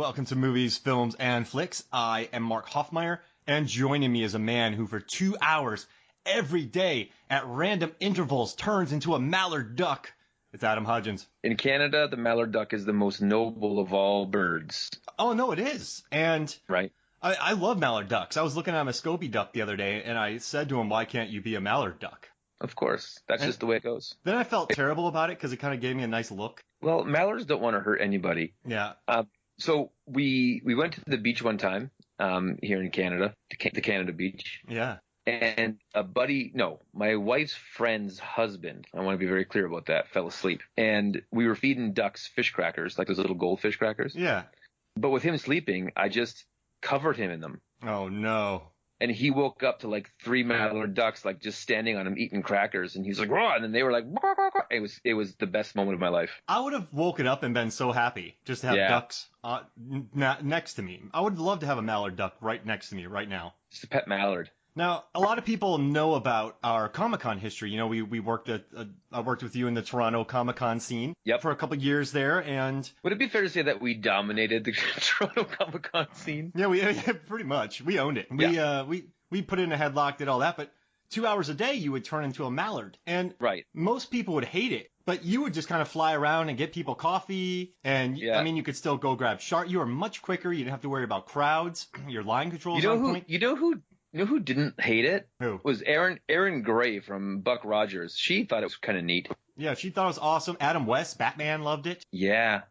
welcome to Movies, Films, and Flicks. I am Mark Hoffmeyer, and joining me is a man who for 2 hours every day at random intervals turns into a mallard duck. It's Adam Hudgens. In Canada, the mallard duck is the most noble of all birds. Oh, no, it is. And right. I love mallard ducks. I was looking at a Muscovy duck the other day, and I said to him, why can't you be a mallard duck? Of course. That's just the way it goes. Then I felt terrible about it because it kind of gave me a nice look. Well, mallards don't want to hurt anybody. Yeah. So we went to the beach one time here in Canada, the Canada beach. Yeah. And my wife's friend's husband, I want to be very clear about that, fell asleep. And we were feeding ducks fish crackers, like those little goldfish crackers. Yeah. But with him sleeping, I just covered him in them. Oh, no. And he woke up to like 3 mallard ducks, like just standing on him eating crackers. And he was like, "Raw!" And then they were like, "Raw!" It was the best moment of my life. I would have woken up and been so happy just to have ducks next to me. I would love to have a mallard duck right next to me right now. Just a pet mallard. Now, a lot of people know about our Comic-Con history. You know, we worked I worked with you in the Toronto Comic-Con scene for a couple of years there, and would it be fair to say that we dominated the Toronto Comic-Con scene? Yeah, pretty much. We owned it. We put it in a headlock, did all that, but 2 hours a day you would turn into a mallard, and most people would hate it. But you would just kind of fly around and get people coffee, and I mean, you could still go grab shark. You were much quicker. You didn't have to worry about crowds. Your line control was on point. You know who didn't hate it? Who? Was Erin Gray from Buck Rogers. She thought it was kind of neat. Yeah, she thought it was awesome. Adam West, Batman, loved it. Yeah.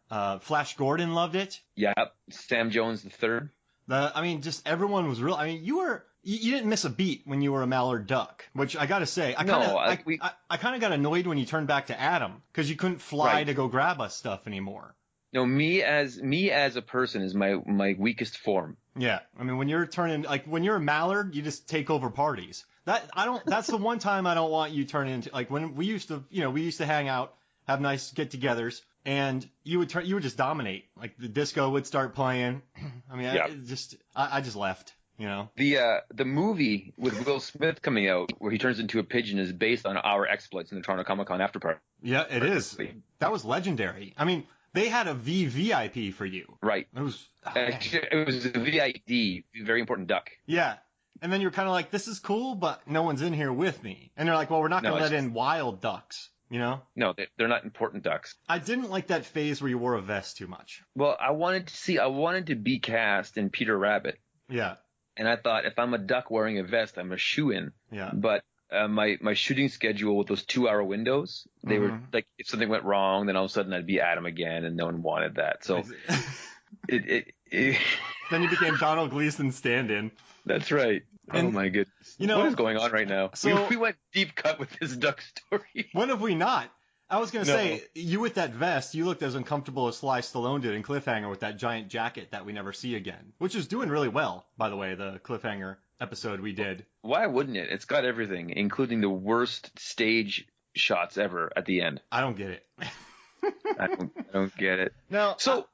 Flash Gordon loved it. Yeah. Sam Jones III. Just everyone was real. I mean, you didn't miss a beat when you were a mallard duck, which I got to say, I kind of got annoyed when you turned back to Adam because you couldn't fly to go grab us stuff anymore. No, me as a person is my weakest form. Yeah, I mean, when you're a mallard, you just take over parties. That's the one time I don't want you turning into, like, when we used to hang out, have nice get-togethers, and you would just dominate. Like the disco would start playing. I mean, I just left. You know, the movie with Will Smith coming out where he turns into a pigeon is based on our exploits in the Toronto Comic-Con after party. Yeah, it is. That was legendary. I mean, they had a VVIP for you. Right. It was a VID, very important duck. Yeah. And then you're kind of like, this is cool, but no one's in here with me. And they're like, well, we're not going to let in wild ducks, you know? No, they're not important ducks. I didn't like that phase where you wore a vest too much. Well, I wanted to be cast in Peter Rabbit. Yeah. And I thought, if I'm a duck wearing a vest, I'm a shoo-in. Yeah. But my shooting schedule with those 2-hour windows, they were like, if something went wrong, then all of a sudden I'd be Adam again, and no one wanted that. So then you became Donald Gleason stand-in. That's right. And, oh my goodness. You know, what is going on right now? So we went deep cut with this duck story. When have we not? I was going to say, you with that vest, you looked as uncomfortable as Sly Stallone did in Cliffhanger with that giant jacket that we never see again, which is doing really well, by the way, the Cliffhanger episode we did. Why wouldn't it? It's got everything, including the worst stage shots ever at the end. I don't get it. I don't get it. Now, so,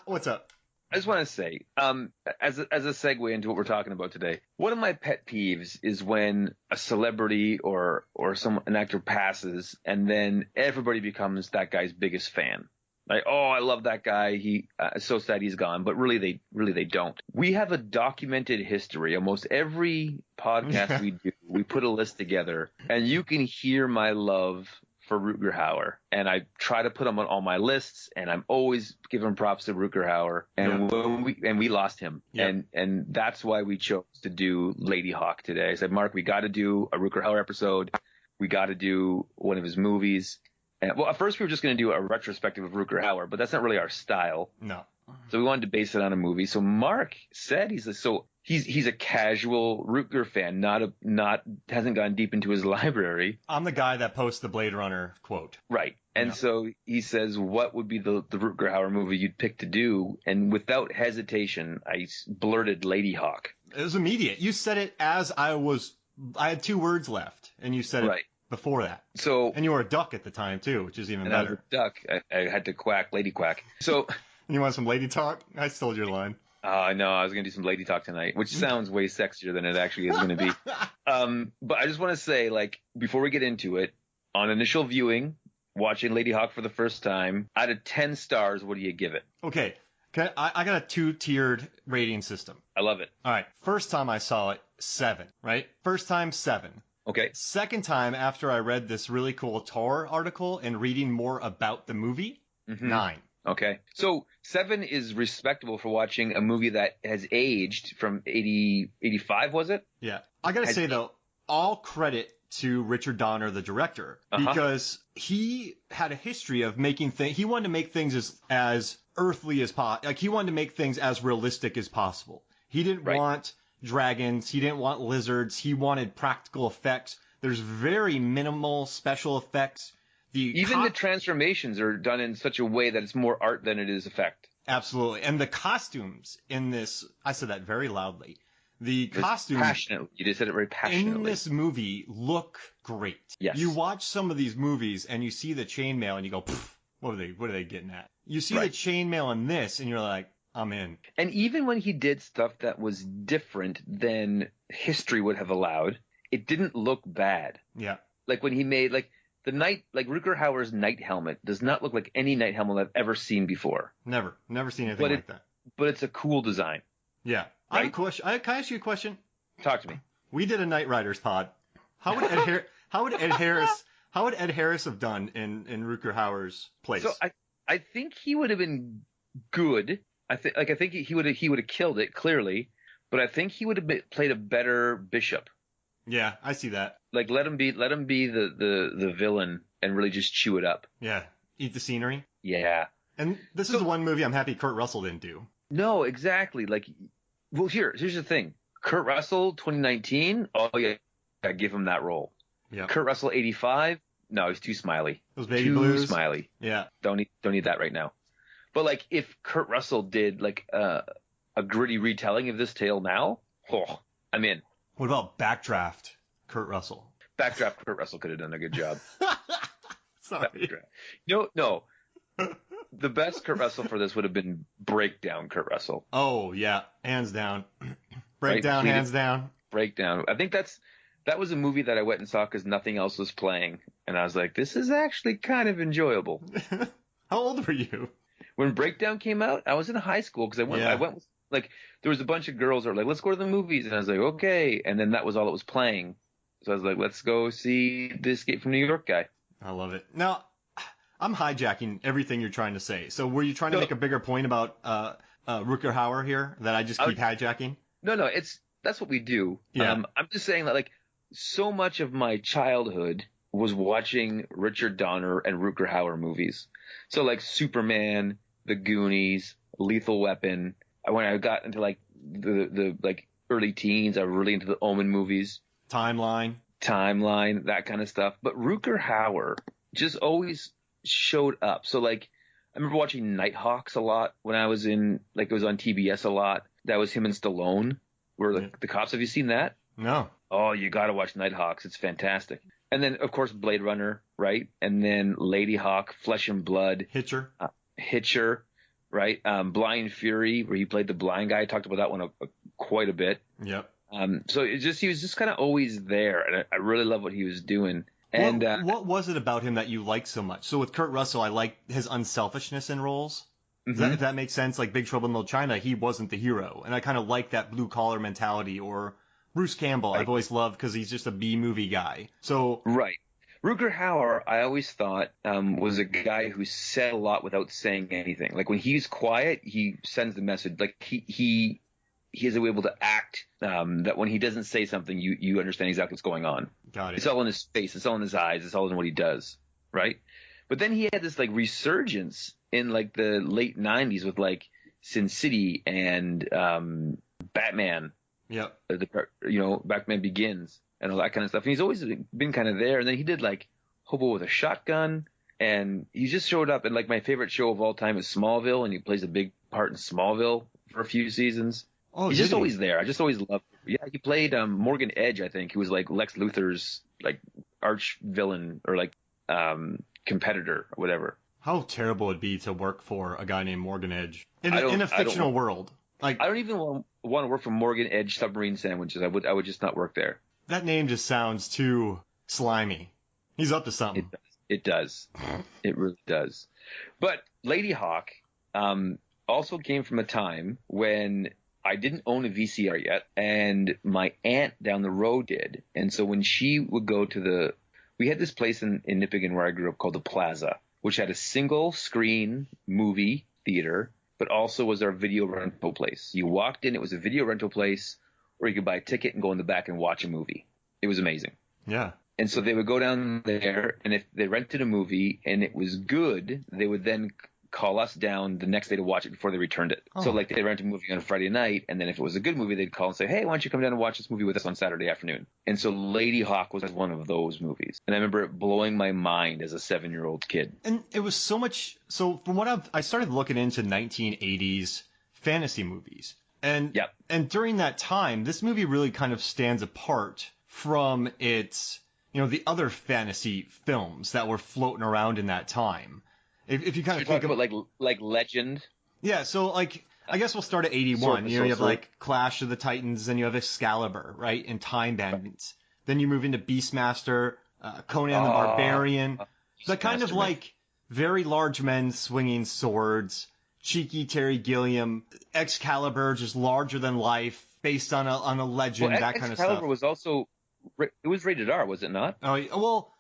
what's up? I just want to say, as a segue into what we're talking about today, one of my pet peeves is when a celebrity or an actor passes and then everybody becomes that guy's biggest fan. Like, oh, I love that guy. He so sad he's gone, but really they don't. We have a documented history. Almost every podcast we do, we put a list together, and you can hear my love for Rutger Hauer, and I try to put him on all my lists, and I'm always giving props to Rutger Hauer, and we lost him, and that's why we chose to do Ladyhawke today. I said, Mark, we got to do a Rutger Hauer episode. We got to do one of his movies. And, well, at first we were just going to do a retrospective of Rutger Hauer, but that's not really our style. No. So we wanted to base it on a movie. So Mark said he's a casual Rutger fan, hasn't gone deep into his library. I'm the guy that posts the Blade Runner quote. Right. And so he says, what would be the Rutger Hauer movie you'd pick to do? And without hesitation, I blurted Ladyhawke. It was immediate. You said it as I had 2 words left, and you said it before that. So, and you were a duck at the time too, which is even better. I was a duck. I had to quack, lady quack. So you want some lady talk? I stole your line. No, I was going to do some lady talk tonight, which sounds way sexier than it actually is going to be. But I just want to say, like, before we get into it, on initial viewing, watching Ladyhawke for the first time, out of 10 stars, what do you give it? Okay. Okay, I got a 2-tiered rating system. I love it. All right, first time I saw it, 7, right? First time, 7. Okay. Second time, after I read this really cool Tor article and reading more about the movie, 9. Okay. So 7 is respectable for watching a movie that has aged from 85, was it? Yeah. I got to say, though, all credit to Richard Donner, the director, because he had a history of making things. He wanted to make things as earthly as possible. Like, he wanted to make things as realistic as possible. He didn't want dragons. He didn't want lizards. He wanted practical effects. There's very minimal special effects. Even the transformations are done in such a way that it's more art than it is effect. Absolutely. And the costumes in this, I said that very loudly. The costumes. Passionately. You just said it very passionately. In this movie look great. Yes. You watch some of these movies and you see the chainmail and you go, what are they getting at? You see the chainmail in this and you're like, I'm in. And even when he did stuff that was different than history would have allowed, it didn't look bad. Yeah. Like when he made Rutger Hauer's night helmet does not look like any night helmet I've ever seen before. Never seen anything like that. But it's a cool design. Yeah. Right? I have a question. Can I ask you a question? Talk to me. We did a Knight Riders pod. How would Ed Harris have done in Rutger Hauer's place? So I think he would have been good. I think he would have killed it clearly, but I think he would have played a better bishop. Yeah, I see that. Like let him be the villain and really just chew it up. Yeah, eat the scenery. Yeah. And this is the one movie I'm happy Kurt Russell didn't do. No, exactly. Like, well, here's the thing. Kurt Russell 2019. Oh yeah, I give him that role. Yeah. Kurt Russell 85. No, he's too smiley. Those baby blues. Too smiley. Yeah. Don't need that right now. But like, if Kurt Russell did like a gritty retelling of this tale now, I'm in. What about Backdraft, Kurt Russell? Backdraft, Kurt Russell could have done a good job. Sorry. Backdraft. No. The best Kurt Russell for this would have been Breakdown Kurt Russell. Oh, yeah. Hands down. Breakdown, right? Hands down. Breakdown. I think that was a movie that I went and saw because nothing else was playing. And I was like, this is actually kind of enjoyable. How old were you? When Breakdown came out, I was in high school because I went with, like, there was a bunch of girls that were like, let's go to the movies. And I was like, okay. And then that was all that was playing. So I was like, let's go see the Escape from New York guy. I love it. Now, I'm hijacking everything you're trying to say. So were you trying to make a bigger point about Rutger Hauer here that I just keep hijacking? No, that's what we do. Yeah. I'm just saying that, like, so much of my childhood was watching Richard Donner and Rutger Hauer movies. So like Superman, The Goonies, Lethal Weapon. When I got into like the like early teens, I was really into the Omen movies. Timeline, that kind of stuff. But Rutger Hauer just always showed up. So like, I remember watching Nighthawks a lot when I was in, like, it was on TBS a lot. That was him and Stallone, were the cops. Have you seen that? No. Oh, you got to watch Nighthawks. It's fantastic. And then, of course, Blade Runner, right? And then Ladyhawke, Flesh and Blood. Hitcher, right? Blind Fury, where he played the blind guy. I talked about that one quite a bit. Yep. So he was just kind of always there, and I really love what he was doing. And what was it about him that you liked so much? So with Kurt Russell, I liked his unselfishness in roles. If that makes sense, like Big Trouble in Little China, he wasn't the hero, and I kind of like that blue collar mentality. Or Bruce Campbell, I've always loved because he's just a B movie guy. So right. Rutger Hauer, I always thought was a guy who said a lot without saying anything. Like when he's quiet, he sends the message. Like he is able to act that when he doesn't say something, you understand exactly what's going on. Got it. It's all in his face. It's all in his eyes. It's all in what he does. Right. But then he had this like resurgence in like the late 90s with like Sin City and Batman. Yep. Batman Begins and all that kind of stuff. And he's always been kind of there. And then he did like Hobo with a Shotgun, and he just showed up. And like my favorite show of all time is Smallville, and he plays a big part in Smallville for a few seasons. Oh, he's just always there. I just always loved him. Yeah, he played Morgan Edge, I think. He was like Lex Luthor's like arch villain or like competitor or whatever. How terrible it'd be to work for a guy named Morgan Edge in a fictional world. Like, I don't even want to work for Morgan Edge Submarine Sandwiches. I would just not work there. That name just sounds too slimy. He's up to something. It does. It really does. But Ladyhawke, also came from a time when I didn't own a VCR yet, and my aunt down the road did. And so when she would go to we had this place in Nippigan where I grew up called the Plaza, which had a single screen movie theater, but also was our video rental place. You walked in, it was a video rental place where you could buy a ticket and go in the back and watch a movie. It was amazing. Yeah. And so they would go down there, and if they rented a movie and it was good, they would then call us down the next day to watch it before they returned it. Oh. So like they'd rent a movie on a Friday night, and then if it was a good movie, they'd call and say, hey, why don't you come down and watch this movie with us on Saturday afternoon? And so Ladyhawke was one of those movies. And I remember it blowing my mind as a 7-year-old kid. And it was so much. So from what I started looking into 1980s fantasy movies. And during that time, this movie really kind of stands apart from its, the other fantasy films that were floating around in that time. If you kind of think about like Legend. Yeah, so like I guess we'll start at 81. You have like Clash of the Titans, then you have Excalibur, right? And Time Bandits. Then you move into Beastmaster, Conan the Barbarian. The kind of like very large men swinging swords, cheeky Terry Gilliam, Excalibur just larger than life, based on a legend, that kind of stuff. Excalibur was also it was rated R, was it not? Oh well,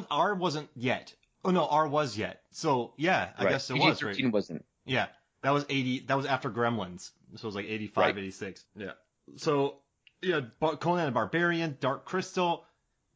R wasn't yet. Oh no, R was yet. So yeah, I guess it was. PG-13 wasn't. Yeah, that was 80. That was after Gremlins. So it was like 85, 86. Yeah. So yeah, Conan the Barbarian, Dark Crystal.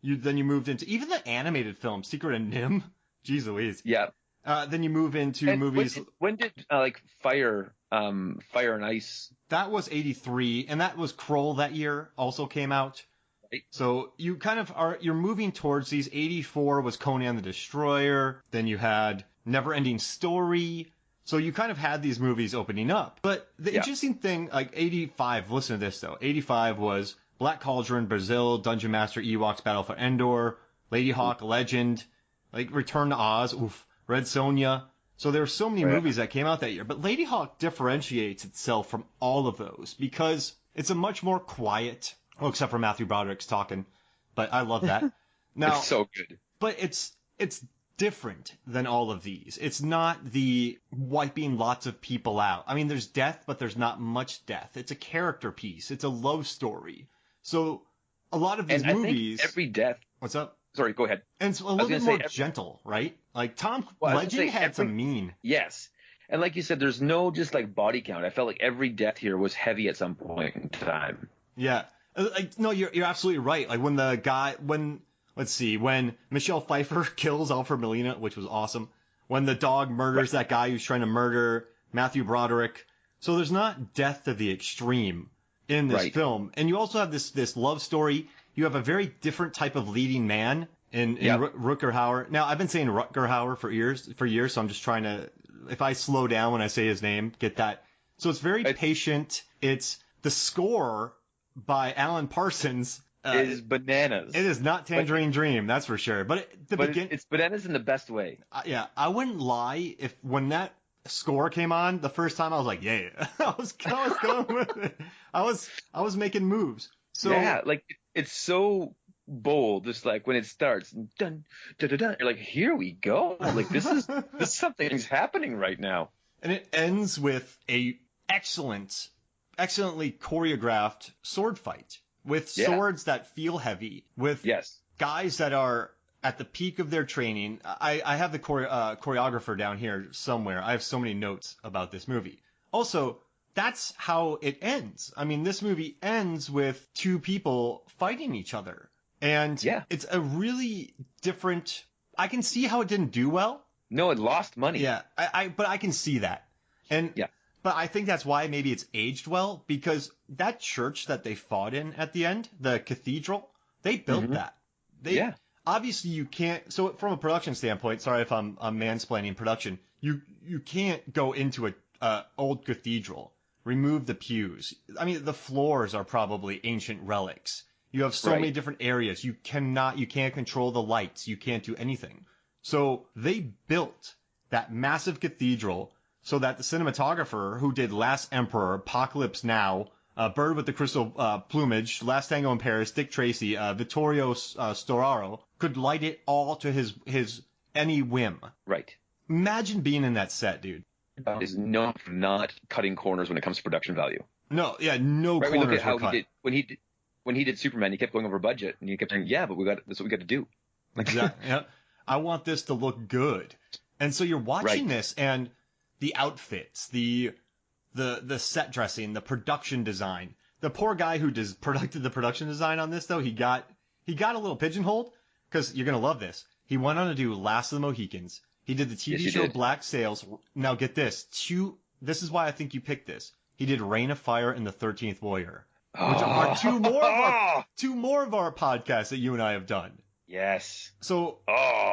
Then you moved into even the animated film, Secret of Nim. Jeez Louise. Yeah. Then you move into movies. When did like Fire and Ice? That was 83, and that was Kroll that year. Also came out. Right. So you kind of you're moving towards these. 84 was Conan the Destroyer. Then you had Never-Ending Story. So you kind of had these movies opening up. But the interesting thing, like 85, listen to this though. 85 was Black Cauldron, Brazil, Dungeon Master, Ewoks, Battle for Endor, Ladyhawke, Legend, like Return to Oz, Red Sonja. So there were so many movies that came out that year. But Ladyhawke differentiates itself from all of those because it's a much more quiet. Oh, except for Matthew Broderick's talking, but I love that. Now, it's so good. But it's different than all of these. It's not the wiping lots of people out. I mean, there's death, but there's not much death. It's a character piece. It's a love story. So a lot of these movies. I think every death. What's up? Sorry, go ahead. And it's a little bit more gentle, right? Like Legend had some mean. Yes. And like you said, there's no just like body count. I felt like every death here was heavy at some point in time. Yeah. No, you're absolutely right. Like when Michelle Pfeiffer kills Alfred Molina, which was awesome. When the dog murders that guy who's trying to murder Matthew Broderick. So there's not death to the extreme in this film. And you also have this love story. You have a very different type of leading man in Rutger Hauer. Now, I've been saying Rutger Hauer for years, so I'm just trying to, if I slow down when I say his name, get that. So it's very patient. It's the score by Alan Parsons is bananas. It is not Tangerine Dream, that's for sure. But it's bananas in the best way. Yeah, I wouldn't lie if when that score came on the first time, I was like, yeah, I was going with it. I was making moves. So yeah, like it's so bold. Just like when it starts, dun, dun, dun, dun, you're like, here we go. Like this something's happening right now. And it ends with a excellently choreographed sword fight with swords that feel heavy, with guys that are at the peak of their training. I have the choreographer down here somewhere. I have so many notes about this movie. Also, that's how it ends. I mean, this movie ends with two people fighting each other. And it's a really different. I can see how it didn't do well. No, it lost money. Yeah, but I can see that. And but I think that's why maybe it's aged well, because that church that they fought in at the end, the cathedral, they built that. Obviously you can't. So from a production standpoint, sorry if I'm mansplaining production, you can't go into a old cathedral, remove the pews. I mean, the floors are probably ancient relics. You have so many different areas. You can't control the lights. You can't do anything. So they built that massive cathedral so that the cinematographer who did Last Emperor, Apocalypse Now, Bird with the Crystal Plumage, Last Tango in Paris, Dick Tracy, Vittorio Storaro could light it all to his any whim. Right. Imagine being in that set, dude. is known for not cutting corners when it comes to production value. No, yeah, no right? corners Look at how were cut. When he did Superman, he kept going over budget, and he kept saying, "Yeah, but that's what we got to do." Exactly. Yeah. I want this to look good. And so you're watching this, and the outfits, the set dressing, the production design. The poor guy who did the production design on this, though, he got a little pigeonholed, because you're gonna love this. He went on to do Last of the Mohicans. He did the TV show Black Sails. Now get this. This is why I think you picked this. He did Reign of Fire and the 13th Warrior, which are two more of our podcasts that you and I have done. Yes. So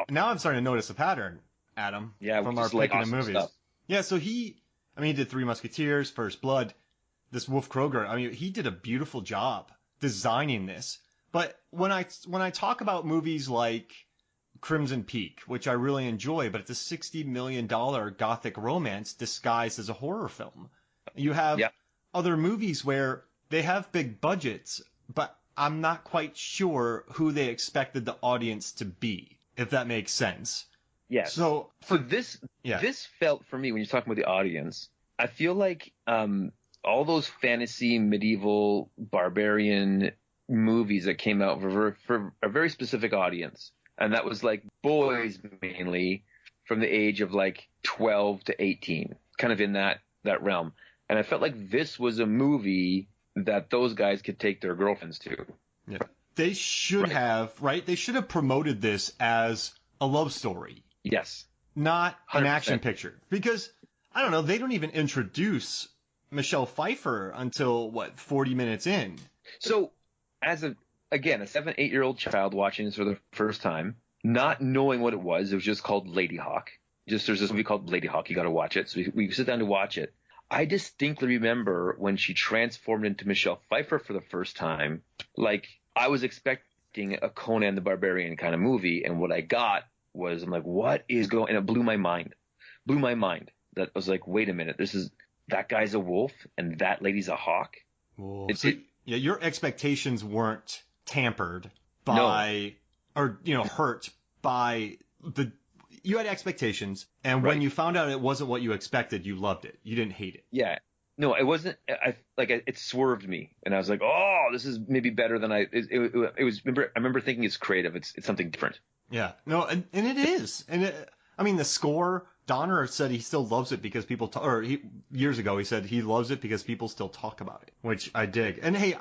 now I'm starting to notice a pattern, Adam, from our picking of movies. Stuff. Yeah, so he did Three Musketeers, First Blood, this Wolf Kroger. I mean, he did a beautiful job designing this. But when I talk about movies like Crimson Peak, which I really enjoy, but it's a $60 million gothic romance disguised as a horror film. You have other movies where they have big budgets, but I'm not quite sure who they expected the audience to be, if that makes sense. Yes. So this felt for me, when you're talking about the audience, I feel like all those fantasy, medieval, barbarian movies that came out for a very specific audience. And that was like boys mainly from the age of like 12 to 18, kind of in that realm. And I felt like this was a movie that those guys could take their girlfriends to. Yeah. They should have, right? They should have promoted this as a love story. Yes. Not 100%. An action picture. Because, I don't know, they don't even introduce Michelle Pfeiffer until, 40 minutes in. So, as a 7-8-year-old child watching this for the first time, not knowing what it was just called Ladyhawke. There's this movie called Ladyhawke, you gotta watch it. So we sit down to watch it. I distinctly remember when she transformed into Michelle Pfeiffer for the first time, like I was expecting a Conan the Barbarian kind of movie, and what I got was, I'm like, what is going? And it blew my mind. That I was like, wait a minute, that guy's a wolf and that lady's a hawk. Your expectations weren't tampered by hurt by the. You had expectations, and when you found out it wasn't what you expected, you loved it. You didn't hate it. Yeah. No, it wasn't. It swerved me, and I was like, "Oh, this is maybe better than I." It was. I remember thinking it's creative. It's something different. Yeah. No, and it is. And the score. Donner said he still loves it because people. Years ago, he said he loves it because people still talk about it, which I dig. And hey,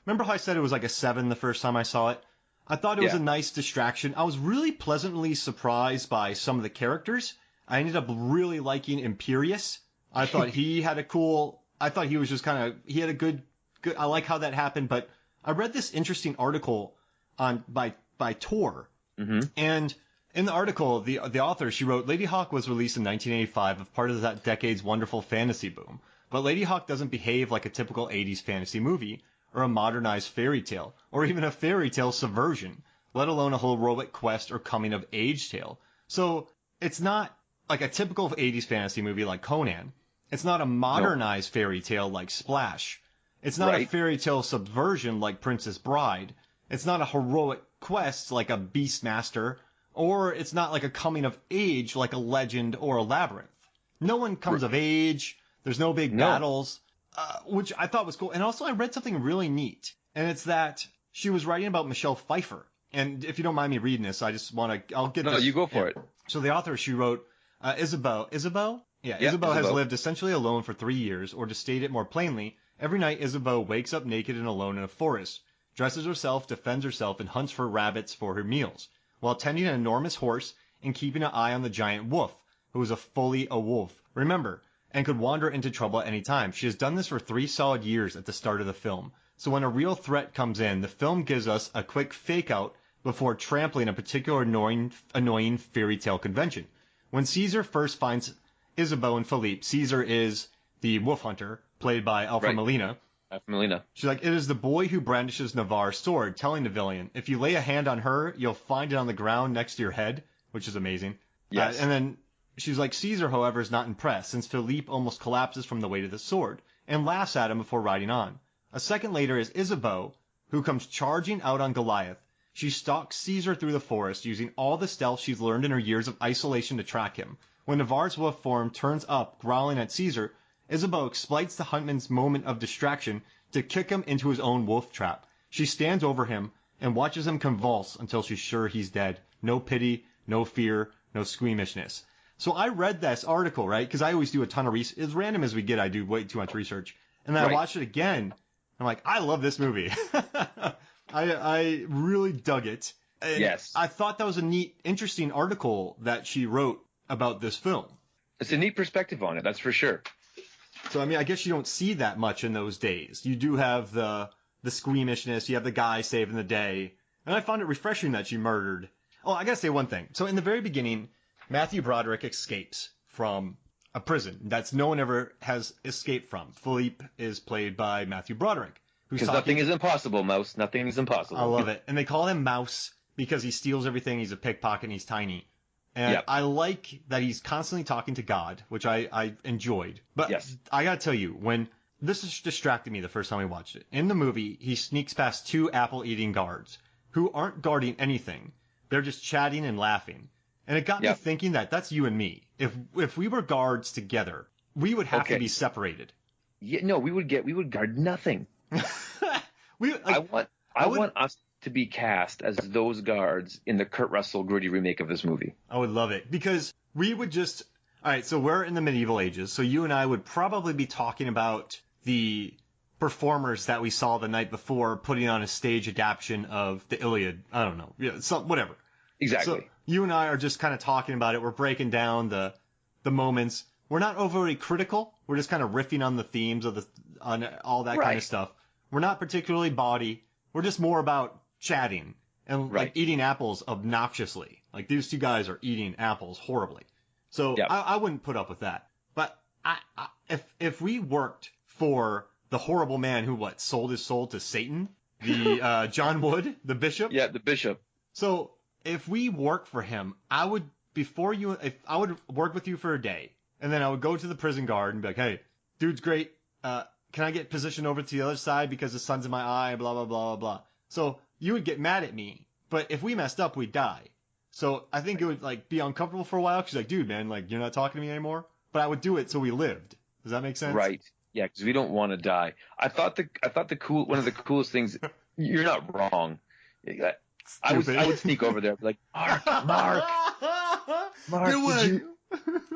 remember how I said it was like a 7 the first time I saw it? I thought it was a nice distraction. I was really pleasantly surprised by some of the characters. I ended up really liking Imperius. I thought he had I thought he was just he had a good, I like how that happened, but I read this interesting article by Tor. Mm-hmm. And in the article, the author, she wrote, Ladyhawke was released in 1985 as part of that decade's wonderful fantasy boom. But Ladyhawke doesn't behave like a typical 80s fantasy movie, or a modernized fairy tale, or even a fairy tale subversion, let alone a heroic quest or coming-of-age tale. So it's not like a typical 80s fantasy movie like Conan. It's not a modernized fairy tale like Splash. It's not a fairy tale subversion like Princess Bride. It's not a heroic quest like a Beastmaster, or it's not like a coming-of-age like a Legend or a Labyrinth. No one comes of age. There's no big battles. Which I thought was cool. And also I read something really neat. And it's that she was writing about Michelle Pfeiffer. And if you don't mind me reading this, I'll get this. No, you go for it. So the author, she wrote, Isabel? Yeah, Isabel has lived essentially alone for 3 years, or to state it more plainly, every night Isabel wakes up naked and alone in a forest, dresses herself, defends herself, and hunts for rabbits for her meals, while tending an enormous horse and keeping an eye on the giant wolf, who is fully a wolf. Remember, and could wander into trouble at any time. She has done this for 3 solid years at the start of the film. So when a real threat comes in, the film gives us a quick fake-out before trampling a particular annoying fairy tale convention. When Caesar first finds Isabeau and Philippe, Caesar is the wolf hunter, played by Alfred Molina. She's like, it is the boy who brandishes Navarre's sword, telling the villain, if you lay a hand on her, you'll find it on the ground next to your head, which is amazing. Yes. And then she's like, Caesar, however, is not impressed, since Philippe almost collapses from the weight of the sword, and laughs at him before riding on. A second later is Isabeau, who comes charging out on Goliath. She stalks Caesar through the forest, using all the stealth she's learned in her years of isolation to track him. When Navarre's wolf form turns up, growling at Caesar, Isabeau exploits the huntman's moment of distraction to kick him into his own wolf trap. She stands over him and watches him convulse until she's sure he's dead. No pity, no fear, no squeamishness. So I read this article, right? Because I always do a ton of research. As random as we get, I do way too much research. And then I watched it again. I'm like, I love this movie. I really dug it. And yes. I thought that was a neat, interesting article that she wrote about this film. It's a neat perspective on it, that's for sure. So, I mean, I guess you don't see that much in those days. You do have the squeamishness. You have the guy saving the day. And I found it refreshing that she murdered. Oh, I gotta say one thing. So in the very beginning, Matthew Broderick escapes from a prison that no one ever has escaped from. Philippe is played by Matthew Broderick. Because nothing is impossible, Mouse. Nothing is impossible. I love it. And they call him Mouse because he steals everything. He's a pickpocket and he's tiny. And I like that he's constantly talking to God, which I enjoyed. But I gotta tell you, when this distracted me the first time we watched it. In the movie, he sneaks past 2 apple-eating guards who aren't guarding anything. They're just chatting and laughing. And it got me thinking that that's you and me. If we were guards together, we would have to be separated. Yeah, no, we would guard nothing. I want us to be cast as those guards in the Kurt Russell gritty remake of this movie. I would love it because we would just. All right, so we're in the medieval ages, so you and I would probably be talking about the performers that we saw the night before putting on a stage adaptation of the Iliad. I don't know, whatever. Exactly. So you and I are just kind of talking about it. We're breaking down the moments. We're not overly critical. We're just kind of riffing on the themes on all that kind of stuff. We're not particularly bawdy. We're just more about chatting and like eating apples obnoxiously. Like these 2 guys are eating apples horribly. So I wouldn't put up with that. But if we worked for the horrible man who sold his soul to Satan, the John Wood, the bishop. Yeah, the bishop. So if we worked for him, I would work with you for a day, and then I would go to the prison guard and be like, hey, dude's great. Can I get positioned over to the other side because the sun's in my eye, blah, blah, blah, blah, blah. So you would get mad at me, but if we messed up, we'd die. So I think it would be uncomfortable for a while. Cause dude, man, you're not talking to me anymore, but I would do it. So we lived. Does that make sense? Right. Yeah. Cause we don't want to die. I thought one of the coolest things, you're not wrong. I would sneak over there, like, Mark,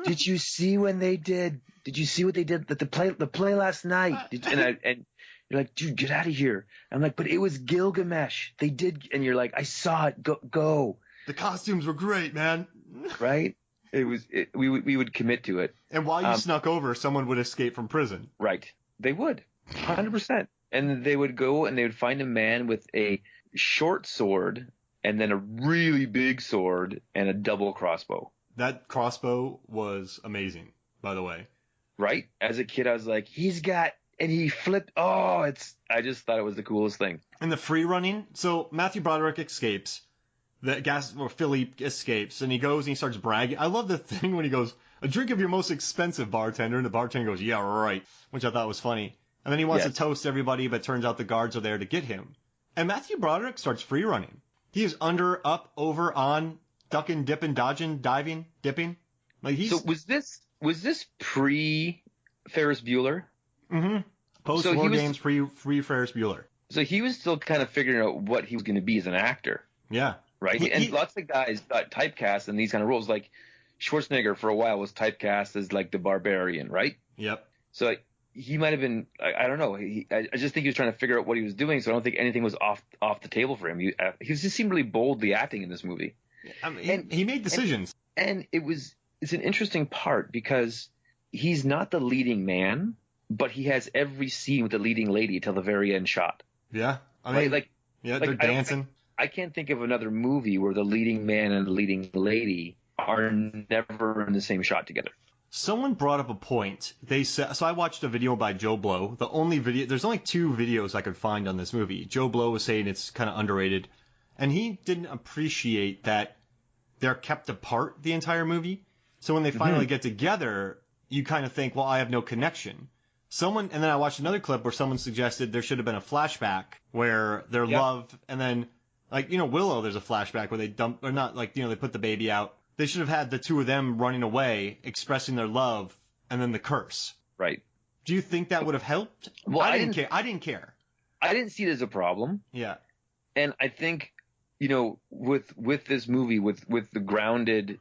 did you see when they did? Did you see what they did at the play last night? And you're like, dude, get out of here. I'm like, but it was Gilgamesh. They did, and you're like, I saw it. Go. The costumes were great, man. Right? We would commit to it. And while you snuck over, someone would escape from prison. Right. They would, 100%. And they would go and they would find a man with a short sword and then a really big sword and a double crossbow. That crossbow was amazing, by the way. Right? As a kid, I was like, and he flipped. I just thought it was the coolest thing. And the free running. So Matthew Broderick escapes. Philippe escapes, and he goes and he starts bragging. I love the thing when he goes, a drink of your most expensive, bartender, and the bartender goes, yeah, right, which I thought was funny. And then he wants to toast everybody, but turns out the guards are there to get him. And Matthew Broderick starts free running. He is under, up, over, on, ducking, dipping, dodging, diving, dipping. So was this pre Ferris Bueller? Mm-hmm. Post-war games, pre Ferris Bueller. So he was still kind of figuring out what he was going to be as an actor. Yeah. Right? And lots of guys got typecast in these kind of roles. Like Schwarzenegger for a while was typecast as like the barbarian, right? Yep. So he might have been, I don't know. I just think he was trying to figure out what he was doing. So I don't think anything was off the table for him. He just seemed really boldly acting in this movie. I mean, he made decisions. And it's an interesting part because he's not the leading man, but he has every scene with the leading lady till the very end shot. Yeah. I mean, right? they're dancing. I can't think of another movie where the leading man and the leading lady are never in the same shot together. Someone brought up a point. They said, so I watched a video by Joe Blow. There's only 2 videos I could find on this movie. Joe Blow was saying it's kind of underrated, and he didn't appreciate that they're kept apart the entire movie. So when they finally get together, you kind of think, well, I have no connection. And then I watched another clip where someone suggested there should have been a flashback where their love, and then Willow, there's a flashback where they they put the baby out. they should have had the two of them running away, expressing their love, and then the curse. Right. Do you think that would have helped? Well, I didn't care. I didn't care. I didn't see it as a problem. Yeah. And I think, with this movie, with the grounded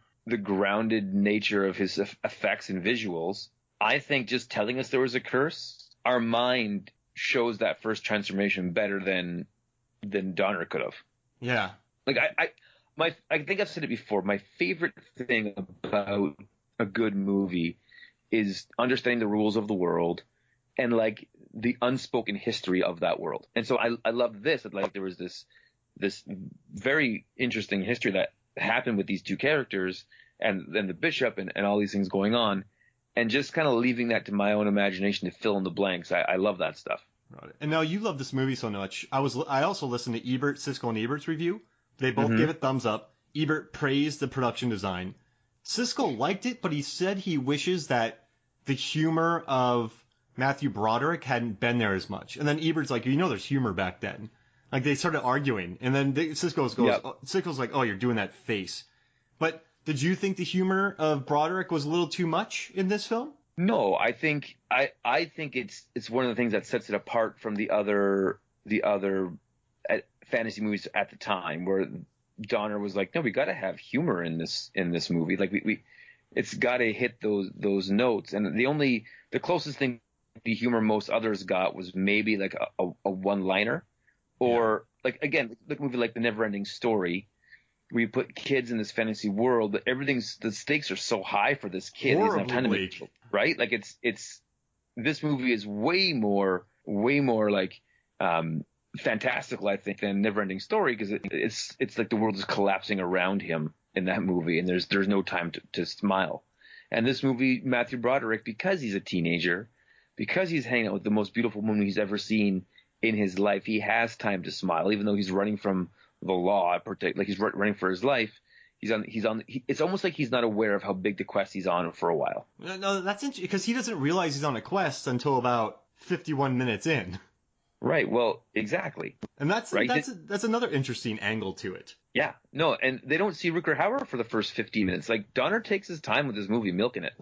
nature of his effects and visuals, I think just telling us there was a curse, our mind shows that first transformation better than Donner could have. Yeah. Like I think I've said it before. My favorite thing about a good movie is understanding the rules of the world and like the unspoken history of that world. And so I love this. Like there was this very interesting history that happened with these two characters and then the bishop and all these things going on, and just kind of leaving that to my own imagination to fill in the blanks. I love that stuff. Right. And now you love this movie so much. I also listened to Siskel and Ebert's review. They both gave it thumbs up. Ebert praised the production design. Siskel liked it, but he said he wishes that the humor of Matthew Broderick hadn't been there as much. And then Ebert's like, there's humor back then. Like they started arguing, and then Siskel's like, oh, you're doing that face. But did you think the humor of Broderick was a little too much in this film? No, I think it's one of the things that sets it apart from the other fantasy movies at the time, where Donner was like, no, we got to have humor in this movie. Like it's got to hit those notes. And the closest thing to humor most others got was maybe like a one-liner, or like again, like a movie like The Never-Ending Story, where you put kids in this fantasy world, but the stakes are so high for this kid. Horribly. Right? Like it's this movie is way more like fantastical, I think, than Never-Ending Story, because it's like the world is collapsing around him in that movie, and there's no time to smile. And this movie, Matthew Broderick, because he's a teenager, because he's hanging out with the most beautiful woman he's ever seen in his life, he has time to smile, even though he's running from the law, like he's running for his life. It's almost like he's not aware of how big the quest he's on for a while. No, that's interesting, because he doesn't realize he's on a quest until about 51 minutes in. Right. Well, exactly. And that's another interesting angle to it. Yeah. No, and they don't see Rutger Hauer for the first 15 minutes. Like Donner takes his time with this movie, milking it.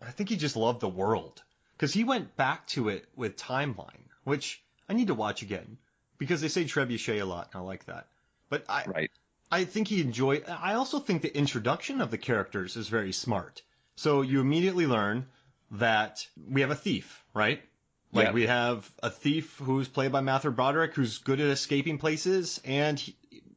I think he just loved the world, because he went back to it with Timeline, which I need to watch again, because they say trebuchet a lot, and I like that. But I think he enjoyed. I also think the introduction of the characters is very smart. So you immediately learn that we have a thief, right? Like we have a thief who's played by Matthew Broderick, who's good at escaping places, and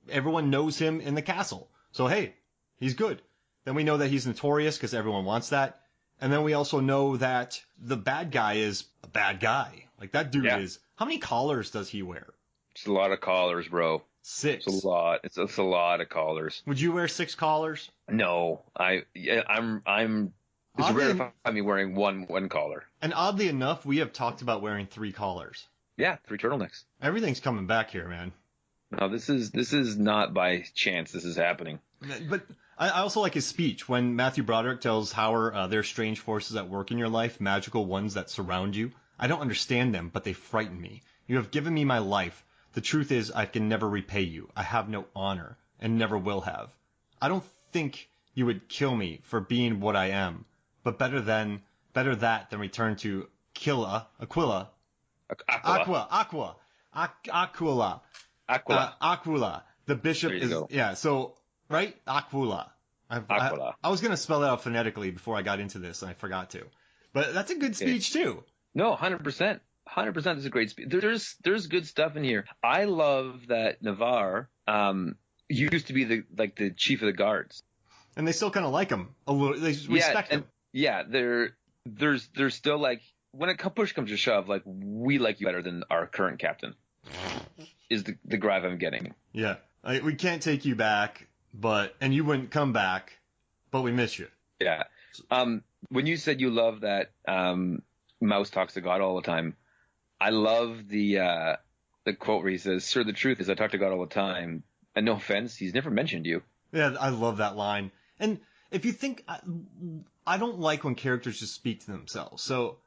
everyone knows him in the castle. So hey, he's good. Then we know that he's notorious because everyone wants that. And then we also know that the bad guy is a bad guy. Like that dude is. How many collars does he wear? It's a lot of collars, bro. 6. It's a lot. It's a lot of collars. Would you wear 6 collars? No, I'm. It's rare to find me wearing one collar. And oddly enough, we have talked about wearing 3 collars. Yeah, 3 turtlenecks. Everything's coming back here, man. No, this is not by chance. This is happening. But I also like his speech when Matthew Broderick tells Hauer, there are strange forces at work in your life, magical ones that surround you. I don't understand them, but they frighten me. You have given me my life. The truth is, I can never repay you. I have no honor, and never will have. I don't think you would kill me for being what I am, but better that than return to Aquila. The bishop is so right, Aquila. I was gonna spell it out phonetically before I got into this, and I forgot to. But that's a good speech too. No, 100%. 100% is a great speech. There's good stuff in here. I love that Navarre used to be the chief of the guards, and they still kind of like him a little. They respect him. Yeah, there's still like when push comes to shove, like we like you better than our current captain. Is the drive I'm getting. Yeah, we can't take you back, and you wouldn't come back, but we miss you. Yeah. When you said you love that Mouse talks to God all the time, I love the quote where he says, "Sir, the truth is I talk to God all the time, and no offense, he's never mentioned you." Yeah, I love that line. And if you think, I don't like when characters just speak to themselves. So,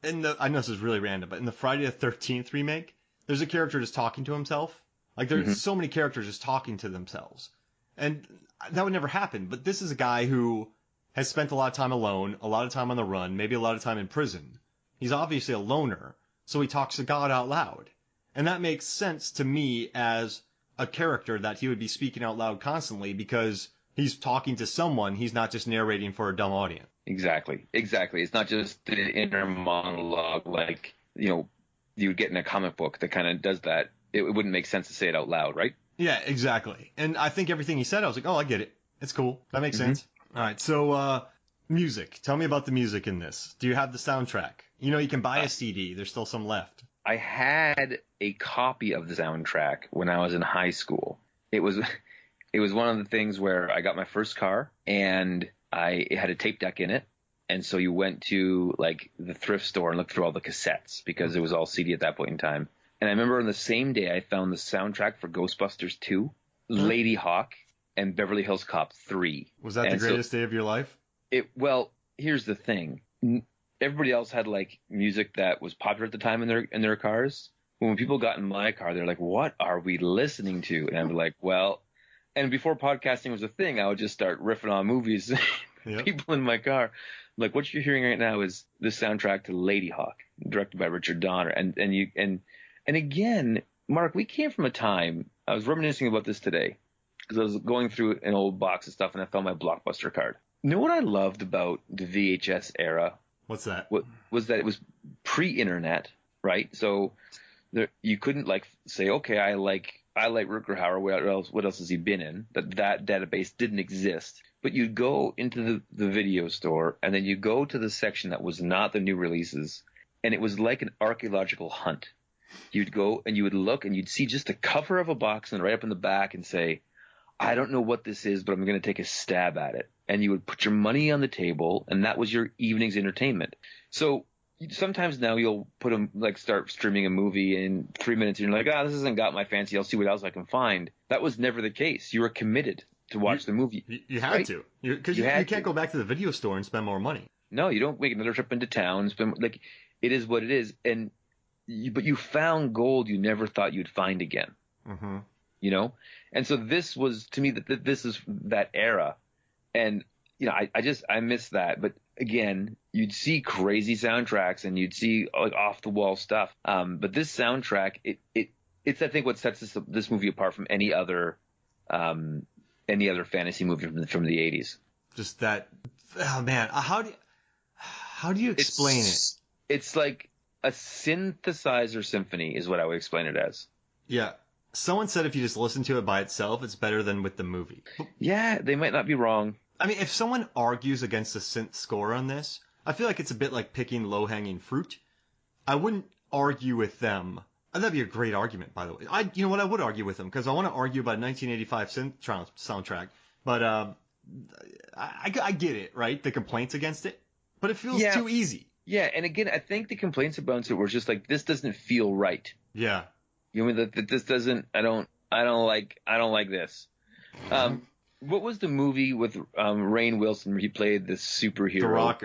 I know this is really random, but in the Friday the 13th remake, there's a character just talking to himself. Like there's so many characters just talking to themselves. And that would never happen. But this is a guy who has spent a lot of time alone, a lot of time on the run, maybe a lot of time in prison. He's obviously a loner, so he talks to God out loud. And that makes sense to me as a character that he would be speaking out loud constantly because he's talking to someone. He's not just narrating for a dumb audience. Exactly. It's not just the inner monologue like, you would get in a comic book that kind of does that. It wouldn't make sense to say it out loud, right? Yeah, exactly. And I think everything he said, I was like, oh, I get it. It's cool. That makes sense. All right. So, music. Tell me about the music in this. Do you have the soundtrack? You can buy a CD. There's still some left. I had a copy of the soundtrack when I was in high school. It was one of the things where I got my first car and it had a tape deck in it. And so you went to like the thrift store and looked through all the cassettes because it was all CD at that point in time. And I remember on the same day I found the soundtrack for Ghostbusters 2, Ladyhawke, and Beverly Hills Cop 3. Was that the greatest day of your life? Well, here's the thing. Everybody else had like music that was popular at the time in their cars. When people got in my car, they're like, "What are we listening to?" And I'd be like, "Well," and before podcasting was a thing, I would just start riffing on movies. Yep. People in my car, like, what you're hearing right now is the soundtrack to Ladyhawke, directed by Richard Donner. And again, Mark, we came from a time. I was reminiscing about this today because I was going through an old box of stuff and I found my Blockbuster card. You know what I loved about the VHS era? What's that? Was that it was pre-internet, right? So you couldn't like say, okay, I like Rutger Hauer. What else has he been in? That database didn't exist. But you'd go into the video store and then you go to the section that was not the new releases, and it was like an archaeological hunt. You'd go and you would look and you'd see just the cover of a box and right up in the back and say, I don't know what this is, but I'm going to take a stab at it. And you would put your money on the table, and that was your evening's entertainment. So sometimes now you'll start streaming a movie in 3 minutes, and you're like, this hasn't got my fancy. I'll see what else I can find. That was never the case. You were committed to watch the movie. You had to, because you can't go back to the video store and spend more money. No, you don't make another trip into town. It is what it is, but you found gold you never thought you'd find again. Mm-hmm. And so this was to me that this is that era. And, I miss that. But again, you'd see crazy soundtracks and you'd see like off the wall stuff. But this soundtrack, it's, I think, what sets this movie apart from any other fantasy movie from the 80s. Just that. Oh man. How do you explain it? It's like a synthesizer symphony is what I would explain it as. Yeah. Someone said if you just listen to it by itself, it's better than with the movie. Yeah, they might not be wrong. I mean, if someone argues against the synth score on this, I feel like it's a bit like picking low-hanging fruit. I wouldn't argue with them. That'd be a great argument, by the way. I would argue with them, because I want to argue about 1985 synth soundtrack. But I get it, right? The complaints against it. But it feels too easy. Yeah, and again, I think the complaints about it were just like, this doesn't feel right. Yeah. You mean that this doesn't? I don't like this. What was the movie with Rainn Wilson where he played the superhero? The Rock.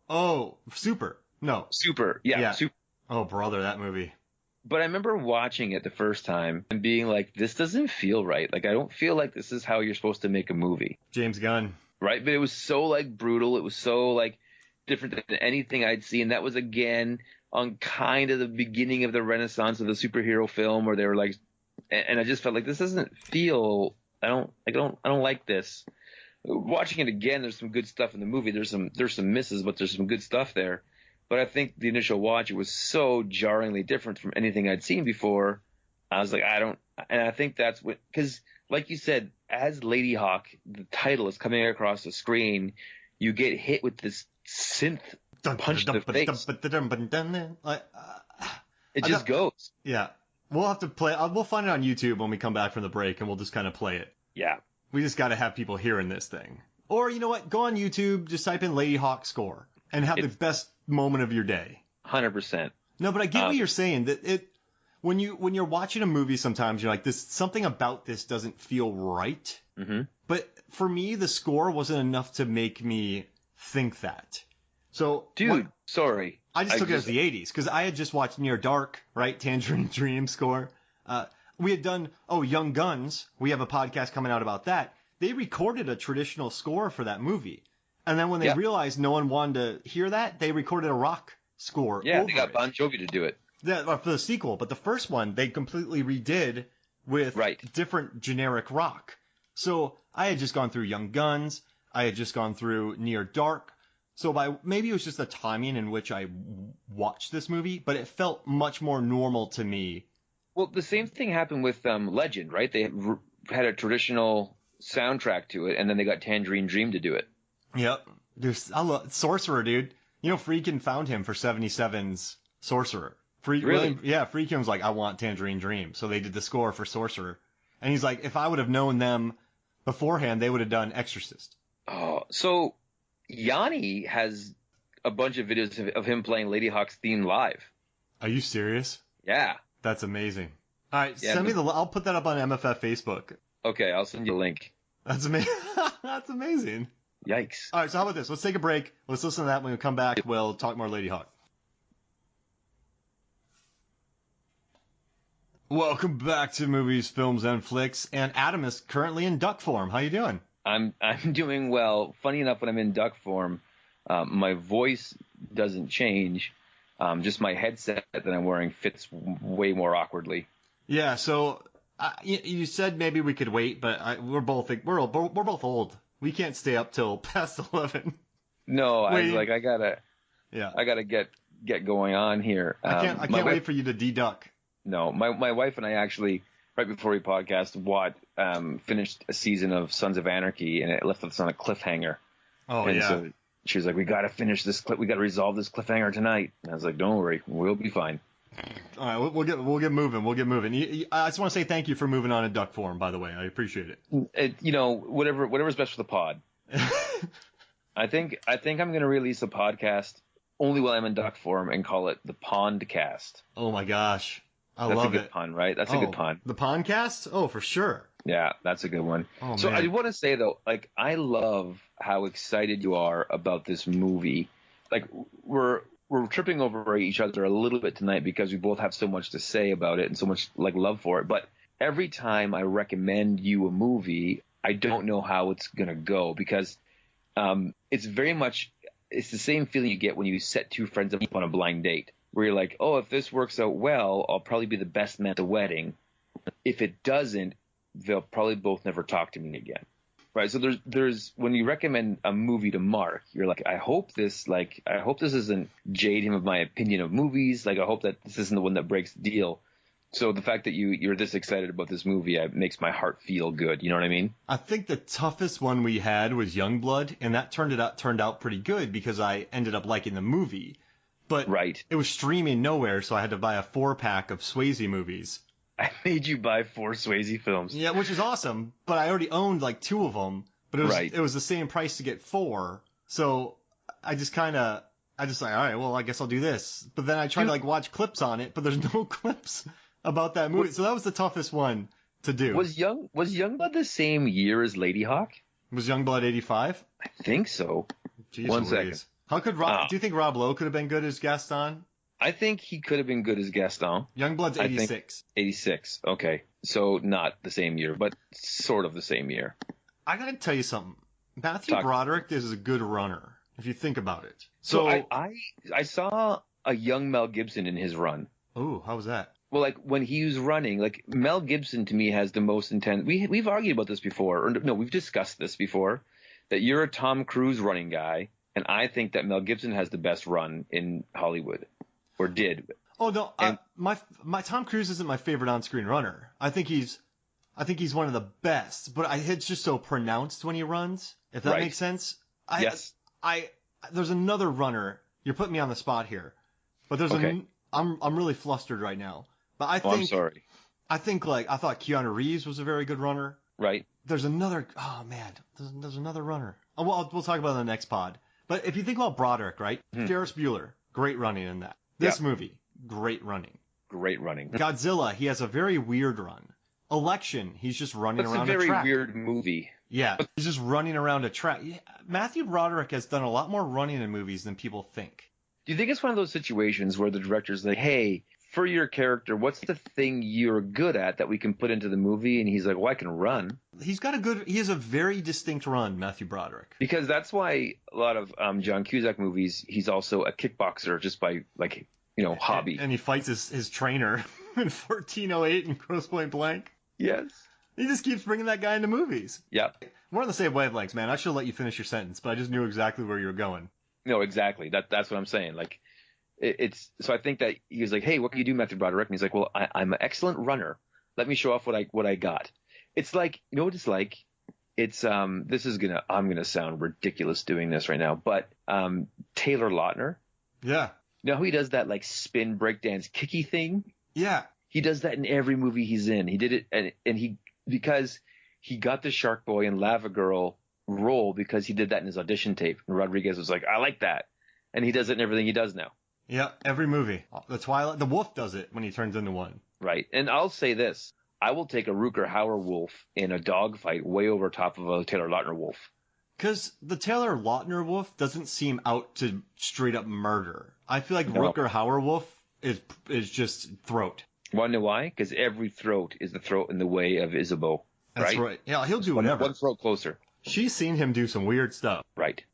Oh, Super. No. Super. Yeah. Super. Oh, brother, that movie. But I remember watching it the first time and being like, this doesn't feel right. Like, I don't feel like this is how you're supposed to make a movie. James Gunn. Right? But it was so like brutal. It was so like different than anything I'd seen. That was again on kind of the beginning of the renaissance of the superhero film, where they were like, and I just felt like this doesn't feel. I don't like this. Watching it again, there's some good stuff in the movie. There's some misses, but there's some good stuff there. But I think the initial watch, it was so jarringly different from anything I'd seen before. I was like, and I think that's what, because like you said, as Ladyhawke, the title is coming across the screen, you get hit with this synth punch to the face. It just goes. Yeah. We'll have to play. We'll find it on YouTube when we come back from the break, and we'll just kind of play it. Yeah. We just got to have people hearing this thing. Or, you know what? Go on YouTube, just type in Ladyhawke score, and have the best moment of your day. 100%. No, but I get what you're saying. That when you're watching a movie, sometimes you're like, something about this doesn't feel right. Mm-hmm. But for me, the score wasn't enough to make me think that. So, sorry. I just took it as the 80s, because I had just watched Near Dark, right? Tangerine Dream score. We had done, Young Guns. We have a podcast coming out about that. they recorded a traditional score for that movie. And then when they realized no one wanted to hear that, they recorded a rock score. Yeah, they got Bon Jovi to do it. Yeah, for the sequel. But the first one, they completely redid with different generic rock. So I had just gone through Young Guns. I had just gone through Near Dark. So maybe it was just the timing in which I watched this movie, but it felt much more normal to me. Well, the same thing happened with Legend, right? They had a traditional soundtrack to it, and then they got Tangerine Dream to do it. Yep. I love Sorcerer, dude. You know, Friedkin found him for 77's Sorcerer. Really? Friedkin was like, I want Tangerine Dream. So they did the score for Sorcerer. And he's like, if I would have known them beforehand, they would have done Exorcist. Oh, so Yanni has a bunch of videos of him playing Ladyhawke's theme live. Are you serious? Yeah. That's amazing. All right, send me I'll put that up on MFF Facebook. Okay, I'll send you a link. That's amazing. That's amazing. Yikes. All right, so how about this? Let's take a break. Let's listen to that. When we come back, we'll talk more Ladyhawke. Welcome back to Movies, Films, and Flicks. And Adam is currently in duck form. How you doing? I'm doing well. Funny enough, when I'm in duck form, my voice doesn't change. Just my headset that I'm wearing fits way more awkwardly. Yeah. So you said maybe we could wait, but we're both old. We can't stay up till past 11. No, I was like, I gotta get going on here. I can't wait for you to deduck. No, my wife and I actually, right before we podcast, finished a season of Sons of Anarchy, and it left us on a cliffhanger. Oh, and so she was like, we got to finish this we got to resolve this cliffhanger tonight. And I was like, don't worry, we'll be fine. All right, we'll get moving. I just want to say thank you for moving on in duck form, by the way. I appreciate it. Whatever's best for the pod. I think I'm going to release a podcast only while I'm in duck form and call it the Pondcast. Oh my gosh. That's a good pun, right? That's a good pun. The Pondcast? Oh, for sure. Yeah, that's a good one. Oh, so man. I want to say, though, like, I love how excited you are about this movie. Like, we're tripping over each other a little bit tonight because we both have so much to say about it and so much, like, love for it. But every time I recommend you a movie, I don't know how it's going to go because it's the same feeling you get when you set two friends up on a blind date. Where you're like, oh, if this works out well, I'll probably be the best man at the wedding. If it doesn't, they'll probably both never talk to me again. Right? So there's when you recommend a movie to Mark, you're like, I hope this isn't jade him of my opinion of movies. Like, I hope that this isn't the one that breaks the deal. So the fact that you're this excited about this movie makes my heart feel good. You know what I mean? I think the toughest one we had was Youngblood, and that turned out pretty good because I ended up liking the movie. But it was streaming nowhere, so I had to buy a 4-pack of Swayze movies. I made you buy 4 Swayze films. Yeah, which is awesome. But I already owned like 2 of them. But it was the same price to get 4. So I just like, all right, well, I guess I'll do this. But then I tried to like watch clips on it, but there's no clips about that movie. So that was the toughest one to do. Was Youngblood the same year as Ladyhawke? Was Youngblood 85? I think so. Jeez, One second. How could do you think Rob Lowe could have been good as Gaston? I think he could have been good as Gaston. Youngblood's 86. 86. Okay. So not the same year, but sort of the same year. I got to tell you something. Matthew Broderick is a good runner, if you think about it. So I saw a young Mel Gibson in his run. Ooh, how was that? Well, like when he was running, like Mel Gibson to me has the most intense. We've argued about this before, or no, we've discussed this before, that you're a Tom Cruise running guy. And I think that Mel Gibson has the best run in Hollywood, or did. Oh no, my Tom Cruise isn't my favorite on-screen runner. I think he's one of the best, but it's just so pronounced when he runs. If that makes sense. Yes. There's another runner. You're putting me on the spot here, but there's I'm really flustered right now. But I think. I'm sorry. I think I thought Keanu Reeves was a very good runner. Right. There's another. Oh man, there's another runner. Oh, we'll talk about it in the next pod. But if you think about Broderick, right? Ferris Bueller, great running in that. This movie, great running. Great running. Godzilla, he has a very weird run. Election, he's just running around a track. It's a very weird movie. Yeah, he's just running around a track. Matthew Broderick has done a lot more running in movies than people think. Do you think it's one of those situations where the director's like, hey, for your character, what's the thing you're good at that we can put into the movie? And he's like, well, I can run. He has a very distinct run, Matthew Broderick. Because that's why a lot of John Cusack movies, he's also a kickboxer just by, like, you know, hobby. And he fights his trainer in 1408 in Grosse Pointe Blank. Yes. He just keeps bringing that guy into movies. Yep. We're on the same wavelengths, man. I should have let you finish your sentence, but I just knew exactly where you were going. No, exactly. That's what I'm saying. Like, so I think that he was like, hey, what can you do, Matthew Broderick? And he's like, well, I'm an excellent runner. Let me show off what I got. It's like, you know what it's like? It's I'm gonna sound ridiculous doing this right now, but Taylor Lautner. Yeah. You know how he does that like spin breakdance kicky thing? Yeah. He does that in every movie he's in. He did it because he got the Shark Boy and Lava Girl role because he did that in his audition tape. And Rodriguez was like, I like that. And he does it in everything he does now. Yeah, every movie. The Wolf does it when he turns into one. Right. And I'll say this. I will take a Rutger Hauer wolf in a dogfight way over top of a Taylor Lautner wolf. Because the Taylor Lautner wolf doesn't seem out to straight up murder. I feel like Rutger Hauer wolf is just throat. Want to know why? Because every throat is the throat in the way of Isabeau. That's right. Yeah, he'll do whatever. One throat closer. She's seen him do some weird stuff. Right.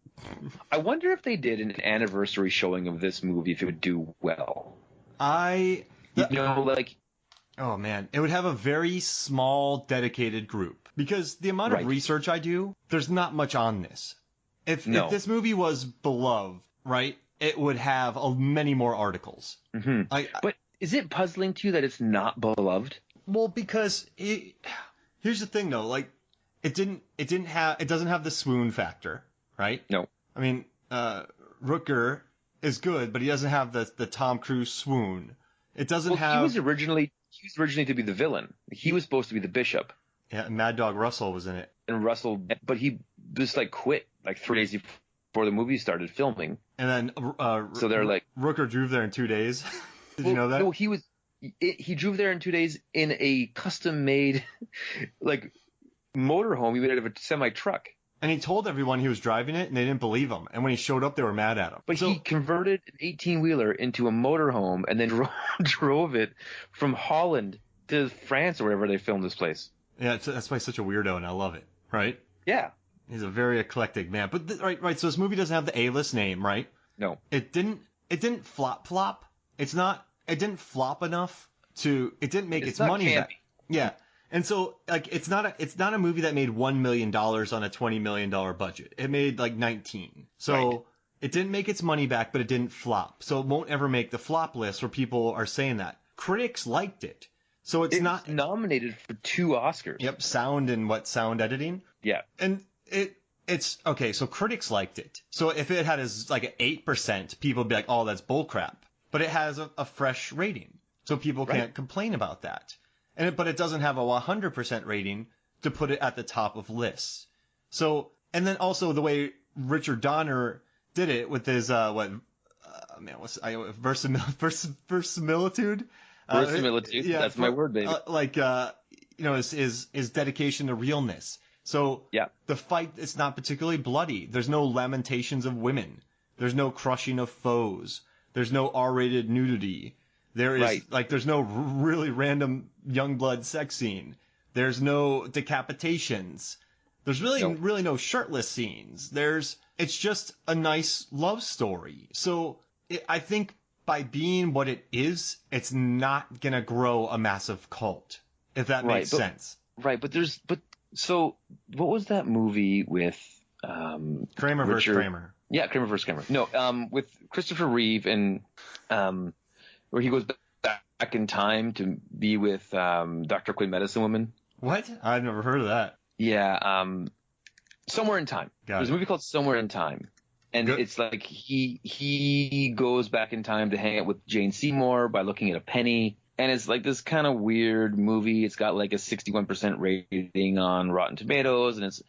I wonder if they did an anniversary showing of this movie, if it would do well. Oh, man. It would have a very small, dedicated group. Because the amount of research I do, there's not much on this. If this movie was beloved, right, it would have many more articles. Mm-hmm. But is it puzzling to you that it's not beloved? Well, because here's the thing, though. Like, it doesn't have the swoon factor, right? No. I mean, Rutger is good, but he doesn't have the Tom Cruise swoon. It doesn't have. He was originally to be the villain. He was supposed to be the bishop. Yeah, and Mad Dog Russell was in it. And Russell, but he just like quit like 3 days before the movie started filming. And then so they're like, Rutger drove there in 2 days. Did you know that? No, he drove there in 2 days in a custom made like motorhome he made out of a semi truck. And he told everyone he was driving it, and they didn't believe him. And when he showed up, they were mad at him. But he converted an 18-wheeler into a motorhome and then drove it from Holland to France or wherever they filmed this place. Yeah, that's why he's such a weirdo, and I love it, right? Yeah. He's a very eclectic man. But right. So this movie doesn't have the A-list name, right? No. It didn't flop. It didn't flop enough to. It didn't make its money back. Yeah. And so, like, it's not a movie that made $1 million on a $20 million budget. It made like 19. So It didn't make its money back, but it didn't flop. So it won't ever make the flop list where people are saying that. Critics liked it. So it's not nominated for 2 Oscars. Yep, sound and sound editing. Yeah. And it's okay. So critics liked it. So if it had like an 8%, people would be like, "Oh, that's bullcrap." But it has a fresh rating, so people can't complain about that. But it doesn't have a 100% rating to put it at the top of lists. So, and then also the way Richard Donner did it with his verisimilitude. Verisimilitude. That's my word, baby. His dedication to realness. So the fight is not particularly bloody. There's no lamentations of women. There's no crushing of foes. There's no R-rated nudity. There is there's no really random young blood sex scene. There's no decapitations. There's really no shirtless scenes. It's just a nice love story. So I think by being what it is, it's not gonna grow a massive cult. If that makes sense. Right, so what was that movie with Kramer vs. Kramer? Yeah, Kramer vs. Kramer. No, with Christopher Reeve and where he goes back in time to be with Dr. Quinn Medicine Woman. What? I've never heard of that. Yeah, Somewhere in Time. There's a movie called Somewhere in Time. And it's like he goes back in time to hang out with Jane Seymour by looking at a penny. And it's like this kind of weird movie. It's got like a 61% rating on Rotten Tomatoes,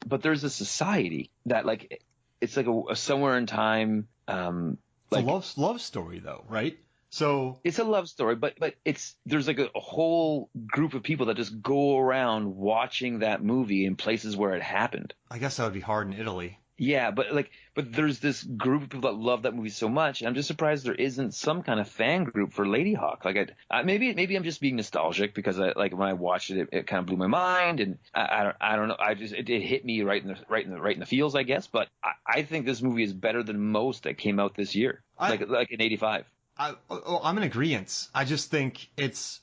but there's a society that like it's like a Somewhere in Time. It's a love story though, right? So it's a love story, but there's like a whole group of people that just go around watching that movie in places where it happened. I guess that would be hard in Italy. Yeah, but there's this group of people that love that movie so much, and I'm just surprised there isn't some kind of fan group for Ladyhawke. Like, maybe I'm just being nostalgic because when I watched it, it kind of blew my mind, and I don't know, it hit me right in the feels, I guess. But I think this movie is better than most that came out this year, like in '85. I'm in agreement. I just think it's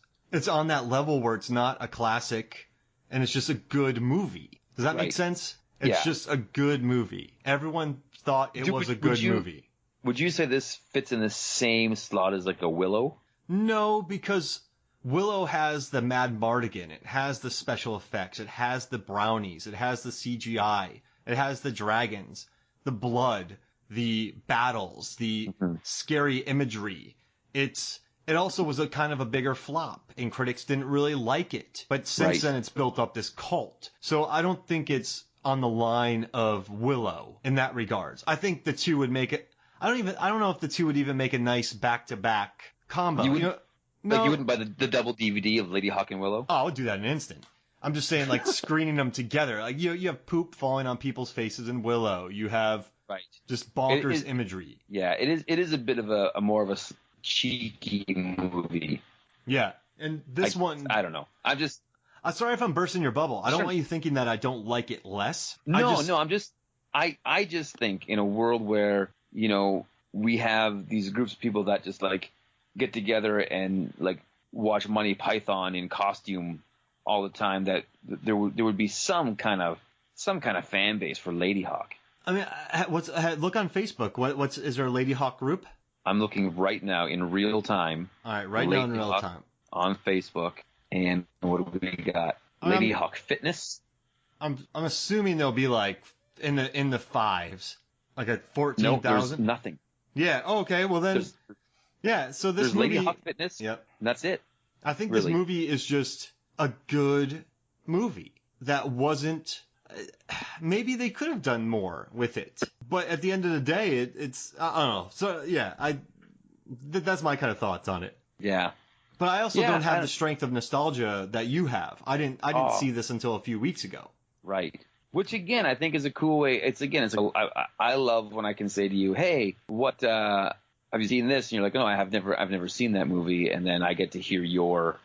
on that level where it's not a classic, and it's just a good movie. Does that make sense? It's just a good movie. Everyone thought it was a good movie. Would you say this fits in the same slot as like a Willow? No, because Willow has the Mad Mardigan. It has the special effects. It has the brownies. It has the CGI. It has the dragons, the blood, the battles, the scary imagery. It also was a kind of a bigger flop, and critics didn't really like it. But since then, it's built up this cult. So I don't think it's on the line of Willow in that regards. I think the two would make it. I don't know if the two would even make a nice back-to-back combo. You wouldn't buy the double DVD of Ladyhawke and Willow? Oh, I would do that in an instant. I'm just saying, like, screening them together. Like, you have poop falling on people's faces in Willow. You have just bonkers imagery. Yeah, it is a bit of a more of a cheeky movie. Yeah, and this one, I don't know. I'm sorry if I'm bursting your bubble. I don't want you thinking that I don't like it less. I just think in a world where, we have these groups of people that just like get together and like watch Monty Python in costume all the time, that there would be some kind of fan base for Ladyhawke. I mean, look on Facebook. Is there a Ladyhawke group? I'm looking right now in real time. All right, right now in real time on Facebook. And what do we got? Ladyhawke Fitness. I'm assuming they'll be like in the fives, like at 14,000. No, there's nothing. Yeah. Oh, okay. Well then. So this movie. There's Ladyhawke Fitness. Yep. And that's it. I think this movie is just a good movie that wasn't. Maybe they could have done more with it, but at the end of the day, it's I don't know. So yeah, that's my kind of thoughts on it. Yeah. But I also don't have the strength of nostalgia that you have. I didn't see this until a few weeks ago. Right. Which again, I think is a cool way. I love when I can say to you, "Hey, what have you seen this?" And you're like, "No, I've never seen that movie," and then I get to hear your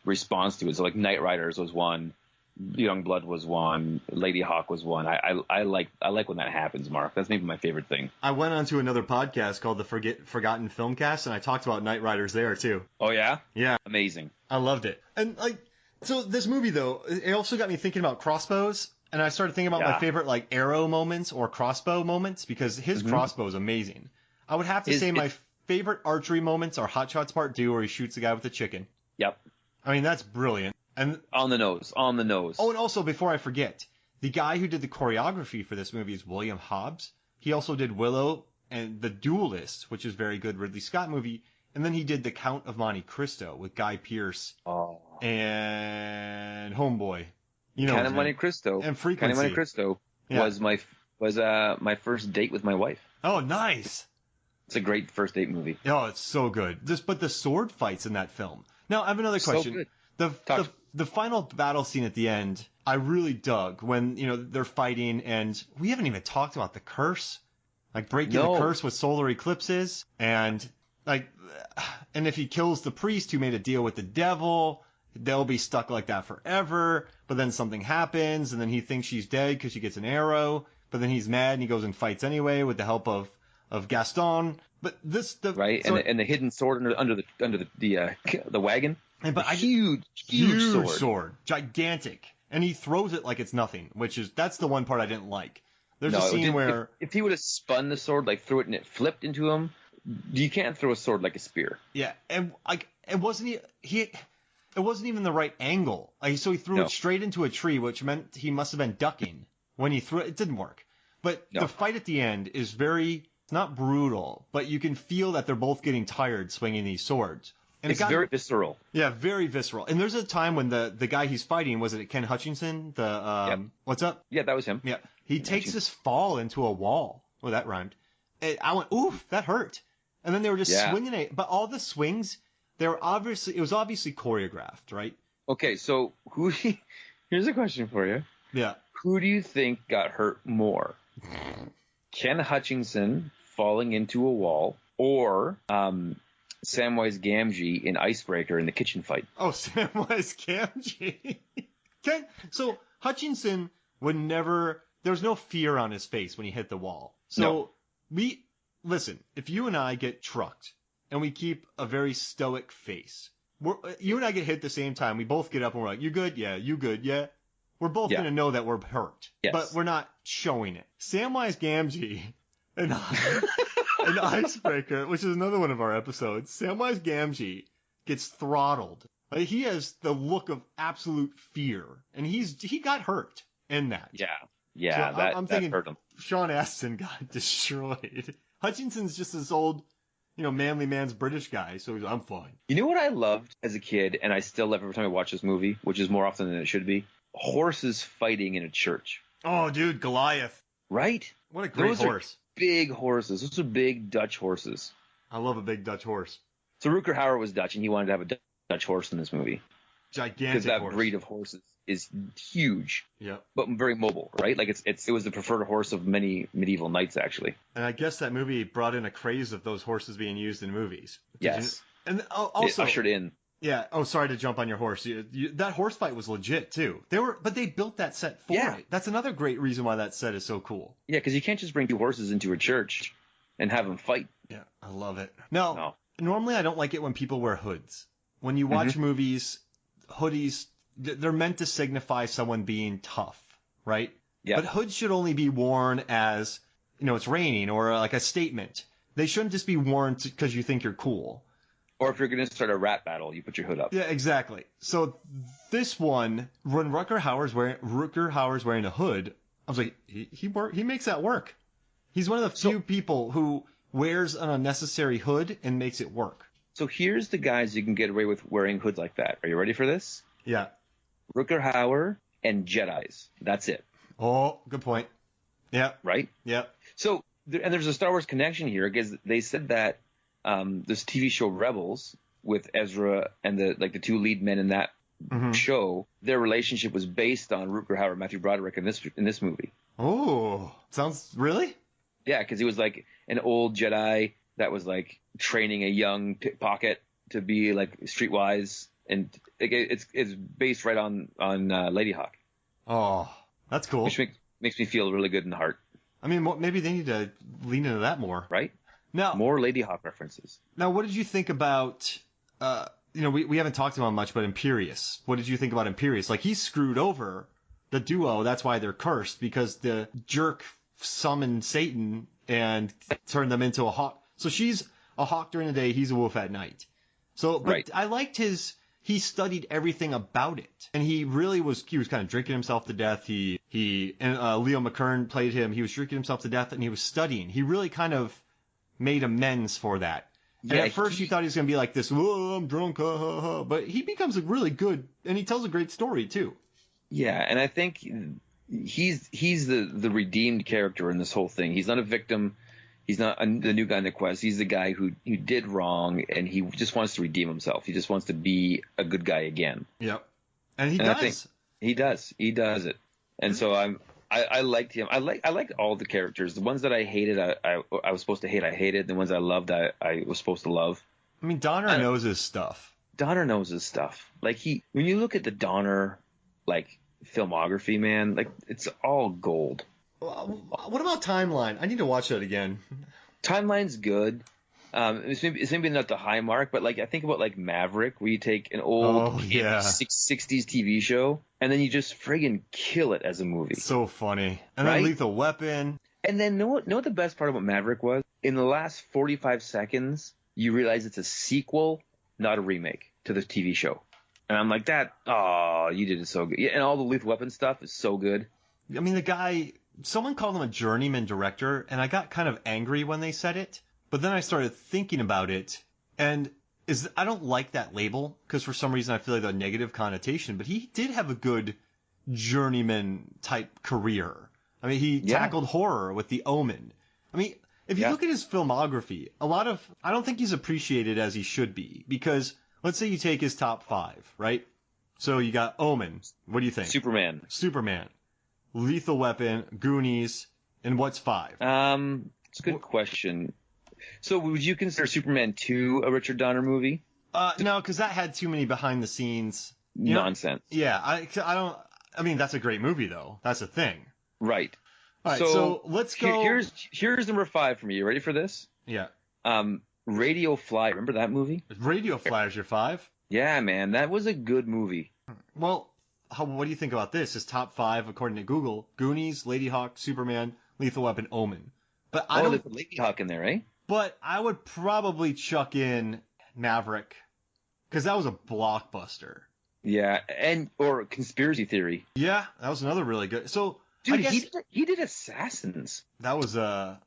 response to it. So like Knight Riders was one, Youngblood was one, Ladyhawke was one. I like when that happens, Mark. That's maybe my favorite thing. I went onto another podcast called the Forgotten Filmcast, and I talked about Knight Riders there too. Oh yeah? Yeah. Amazing. I loved it. And so this movie though, it also got me thinking about crossbows, and I started thinking about my favorite like arrow moments or crossbow moments, because his crossbow is amazing. I would have to say my favorite archery moments are Hot Shots Part 2, where he shoots the guy with the chicken. Yep. I mean, that's brilliant. And on the nose. Oh, and also, before I forget, the guy who did the choreography for this movie is William Hobbs. He also did Willow and The Duelist, which is a very good Ridley Scott movie. And then he did The Count of Monte Cristo with Guy Pearce and Homeboy. Count of Monte Cristo. And Frequency. Count of Monte Cristo was my first date with my wife. Oh, nice. It's a great first date movie. Oh, it's so good. But the sword fights in that film. Now, I have another question. So good. The final battle scene at the end, I really dug when, they're fighting, and we haven't even talked about the curse. Like breaking the curse with solar eclipses, and if he kills the priest who made a deal with the devil, they'll be stuck like that forever. But then something happens, and then he thinks she's dead because she gets an arrow, but then he's mad and he goes and fights anyway with the help of Gaston. But and the hidden sword under the wagon. But huge sword, gigantic, and he throws it like it's nothing. That's the one part I didn't like. There's a scene where if he would have spun the sword, like threw it and it flipped into him, you can't throw a sword like a spear. Yeah, and it wasn't even the right angle. So he threw it straight into a tree, which meant he must have been ducking when he threw it. It didn't work. But the fight at the end is very not brutal, but you can feel that they're both getting tired swinging these swords. And it's very visceral. Yeah, very visceral. And there's a time when the guy he's fighting, was it Ken Hutchinson? What's up? Yeah, that was him. Yeah, he takes this fall into a wall. Oh, that rhymed. And I went, oof, that hurt. And then they were just swinging it. But all the swings, it was obviously choreographed, right? Okay, so here's a question for you. Yeah. Who do you think got hurt more? Ken Hutchinson falling into a wall, or Samwise Gamgee in Icebreaker in the kitchen fight. Oh, Samwise Gamgee. So Hutchinson would never. There's no fear on his face when he hit the wall. So listen. If you and I get trucked and we keep a very stoic face, you and I get hit at the same time. We both get up and we're like, "You good? Yeah. You good? Yeah." We're both gonna know that we're hurt, but we're not showing it. Samwise Gamgee and an Icebreaker, which is another one of our episodes. Samwise Gamgee gets throttled. Like, he has the look of absolute fear, and he got hurt in that. Yeah, so that, I'm thinking that hurt him. Sean Astin got destroyed. Hutchinson's just this old, manly man's British guy, so I'm fine. You know what I loved as a kid, and I still love every time I watch this movie, which is more often than it should be? Horses fighting in a church. Oh, dude, Goliath. Right? What a great horse. Are big horses. Those are big Dutch horses. I love a big Dutch horse. So Rutger Hauer was Dutch, and he wanted to have a Dutch horse in this movie. Gigantic because that breed of horses is huge. Yep. But very mobile, right? Like it was the preferred horse of many medieval knights, actually. And I guess that movie brought in a craze of those horses being used in movies. Yes. And also it ushered in. Yeah. Oh, sorry to jump on your horse. That horse fight was legit too. But they built that set for it. That's another great reason why that set is so cool. Yeah, because you can't just bring two horses into a church and have them fight. Yeah, I love it. No. Normally I don't like it when people wear hoods. When you watch movies, hoodies, they're meant to signify someone being tough, right? Yeah. But hoods should only be worn as, it's raining or like a statement. They shouldn't just be worn because you think you're cool. Or if you're going to start a rap battle, you put your hood up. Yeah, exactly. So this one, when Rutger Hauer's wearing a hood, I was like, he makes that work. He's one of the few people who wears an unnecessary hood and makes it work. So here's the guys you can get away with wearing hoods like that. Are you ready for this? Yeah. Rutger Hauer and Jedis. That's it. Oh, good point. Yeah. Right? Yeah. So, and there's a Star Wars connection here because they said that this TV show Rebels with Ezra and the two lead men in that show, their relationship was based on Rutger Hauer and Matthew Broderick in this movie. Oh, sounds really? Yeah, because he was like an old Jedi that was like training a young pickpocket to be like streetwise, and it's based right on Ladyhawke. Oh, that's cool. Which makes me feel really good in the heart. I mean, maybe they need to lean into that more, right? Now, more Ladyhawke references. Now, what did you think about? We haven't talked about much, but Imperius. What did you think about Imperius? Like, he screwed over the duo. That's why they're cursed, because the jerk summoned Satan and turned them into a hawk. So she's a hawk during the day, he's a wolf at night. So, but right. I liked he studied everything about it, and he really was kind of drinking himself to death. And Leo McKern played him. He was drinking himself to death, and he was studying. He really kind of made amends for that. And at first you thought he was going to be like this, "Whoa, I'm drunk, ha, ha, ha." But he becomes a really good, and he tells a great story too. Yeah, and I think he's the redeemed character in this whole thing. He's not a victim. He's not the new guy in the quest. He's the guy who did wrong, and he just wants to redeem himself. He just wants to be a good guy again. Yep. And he does. I think he does. He does it. And so I liked him. I liked all the characters. The ones that I hated, I was supposed to hate, I hated. The ones I loved, I was supposed to love. I mean, Donner knows his stuff. Donner knows his stuff. Like when you look at the Donner, like, filmography, man, like, it's all gold. What about Timeline? I need to watch that again. Timeline's good. It's maybe not the high mark, but like I think about like Maverick, where you take an old 60s TV show and then you just friggin' kill it as a movie. So funny. And then Lethal Weapon. And then know what the best part about Maverick was? In the last 45 seconds, you realize it's a sequel, not a remake to the TV show. And I'm like, you did it so good. Yeah, and all the Lethal Weapon stuff is so good. I mean, the guy, someone called him a journeyman director, and I got kind of angry when they said it. But then I started thinking about it, and I don't like that label, because for some reason I feel like a negative connotation, but he did have a good journeyman-type career. I mean, he tackled horror with The Omen. I mean, if you look at his filmography, I don't think he's appreciated as he should be, because let's say you take his top 5, right? So you got Omen. What do you think? Superman. Lethal Weapon, Goonies, And what's 5? It's a good question. So would you consider Superman 2 a Richard Donner movie? No, because that had too many behind the scenes nonsense. Yeah, I don't. I mean, that's a great movie though. That's a thing. Right. All right. So let's go. Here's number 5 for me. You ready for this? Yeah. Radio Fly. Remember that movie? Radio Fly is your 5? Yeah, man, that was a good movie. Well, what do you think about this? Is top 5 according to Google: Goonies, Ladyhawke, Superman, Lethal Weapon, Omen. But I don't put Ladyhawke in there, eh? But I would probably chuck in Maverick because that was a blockbuster. Yeah, or Conspiracy Theory. Yeah, that was another really good. So, dude, he did Assassins. That was a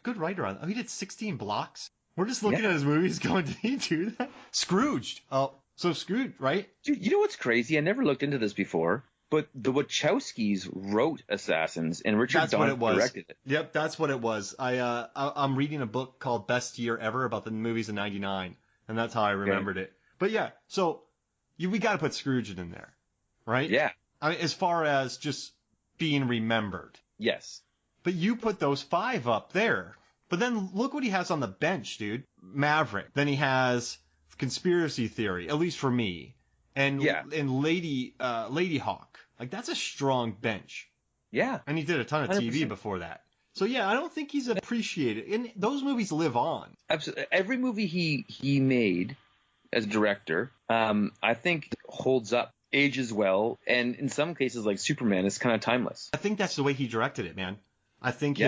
good writer on. Oh, he did 16 blocks. We're just looking at his movies, going, did he do that? Scrooged. Oh, so Scrooged, right? Dude, you know what's crazy? I never looked into this before, but the Wachowskis wrote Assassins, and Richard Donner directed it. Yep, that's what it was. I'm reading a book called Best Year Ever about the movies of '99, and that's how I remembered it. But yeah, so we got to put Scrooged in there, right? Yeah. I mean, as far as just being remembered. Yes. But you put those 5 up there. But then look what he has on the bench, dude. Maverick. Then he has Conspiracy Theory, at least for me. And Ladyhawke. Like, that's a strong bench. Yeah. And he did a ton of 100%. TV before that. So yeah, I don't think he's appreciated. And those movies live on. Absolutely. Every movie he made as director, I think holds up, ages well, and in some cases, like Superman, is kind of timeless. I think that's the way he directed it, man. I think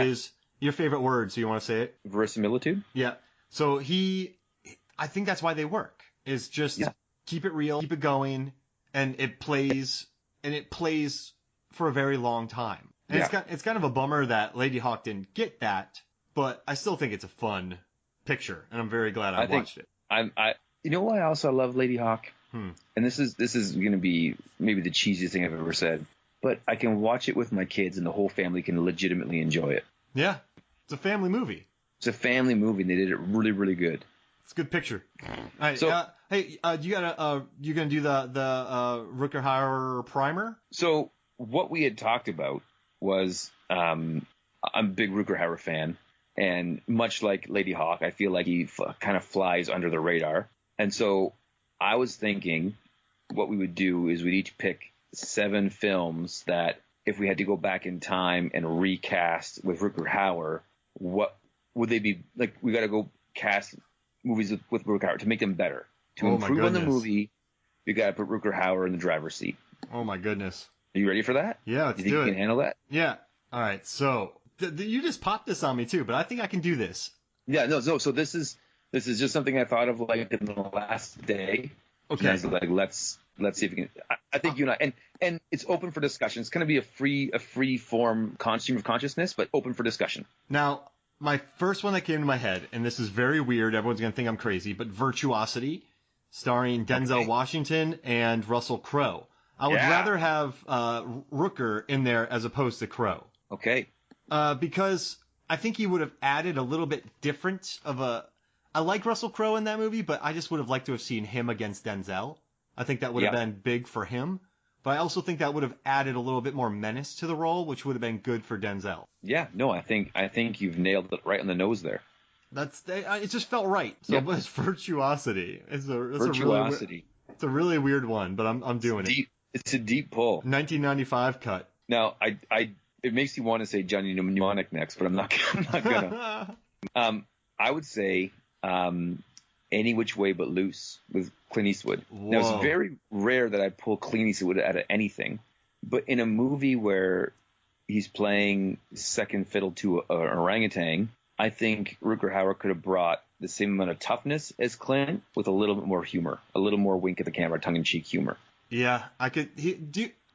your favorite word, so you want to say it? Verisimilitude? Yeah. So I think that's why they work, is just keep it real, keep it going, and it plays for a very long time. And it's kind of a bummer that Ladyhawke didn't get that, but I still think it's a fun picture, and I'm very glad I watched it. You know why also I love Ladyhawke? And this is going to be maybe the cheesiest thing I've ever said, but I can watch it with my kids and the whole family can legitimately enjoy it. Yeah, it's a family movie. It's a family movie, and they did it really, really good. It's a good picture. All right, so, you gonna do the Rutger Hauer primer? So what we had talked about was I'm a big Rutger Hauer fan, and much like Ladyhawke, I feel like he kind of flies under the radar. And so I was thinking what we would do is we'd each pick 7 films that if we had to go back in time and recast with Rutger Hauer, what would they be like? We got to go cast movies with Rutger Hauer to make them better, to improve on the movie. You got to put Rutger Hauer in the driver's seat. Oh my goodness! Are you ready for that? Yeah, let's do it. You think you can handle that? Yeah. All right. So you just popped this on me too, but I think I can do this. Yeah. No. So this is just something I thought of like in the last day. Okay. I was like, let's see if we can. I think you and I, and it's open for discussion. It's going to be a free form stream of consciousness, but open for discussion. Now, my first one that came to my head, and this is very weird. Everyone's going to think I'm crazy, but Virtuosity, starring Denzel Washington and Russell Crowe. I would rather have Rutger in there as opposed to Crowe. Okay. Because I think he would have added a little bit different of a. I like Russell Crowe in that movie, but I just would have liked to have seen him against Denzel. I think that would have been big for him. But I also think that would have added a little bit more menace to the role, which would have been good for Denzel. Yeah, no, I think you've nailed it right on the nose there. It just felt right. So it's Virtuosity. Virtuosity. It's a really weird one, but I'm doing it. It's a deep pull. 1995 cut. Now, it makes you want to say Johnny Mnemonic next, but I'm not gonna. I would say Any Which Way But Loose with Clint Eastwood. Whoa. Now, it's very rare that I pull Clint Eastwood out of anything, but in a movie where he's playing second fiddle to an orangutan, I think Rutger Hauer could have brought the same amount of toughness as Clint with a little bit more humor, a little more wink at the camera, tongue-in-cheek humor. Yeah, I could.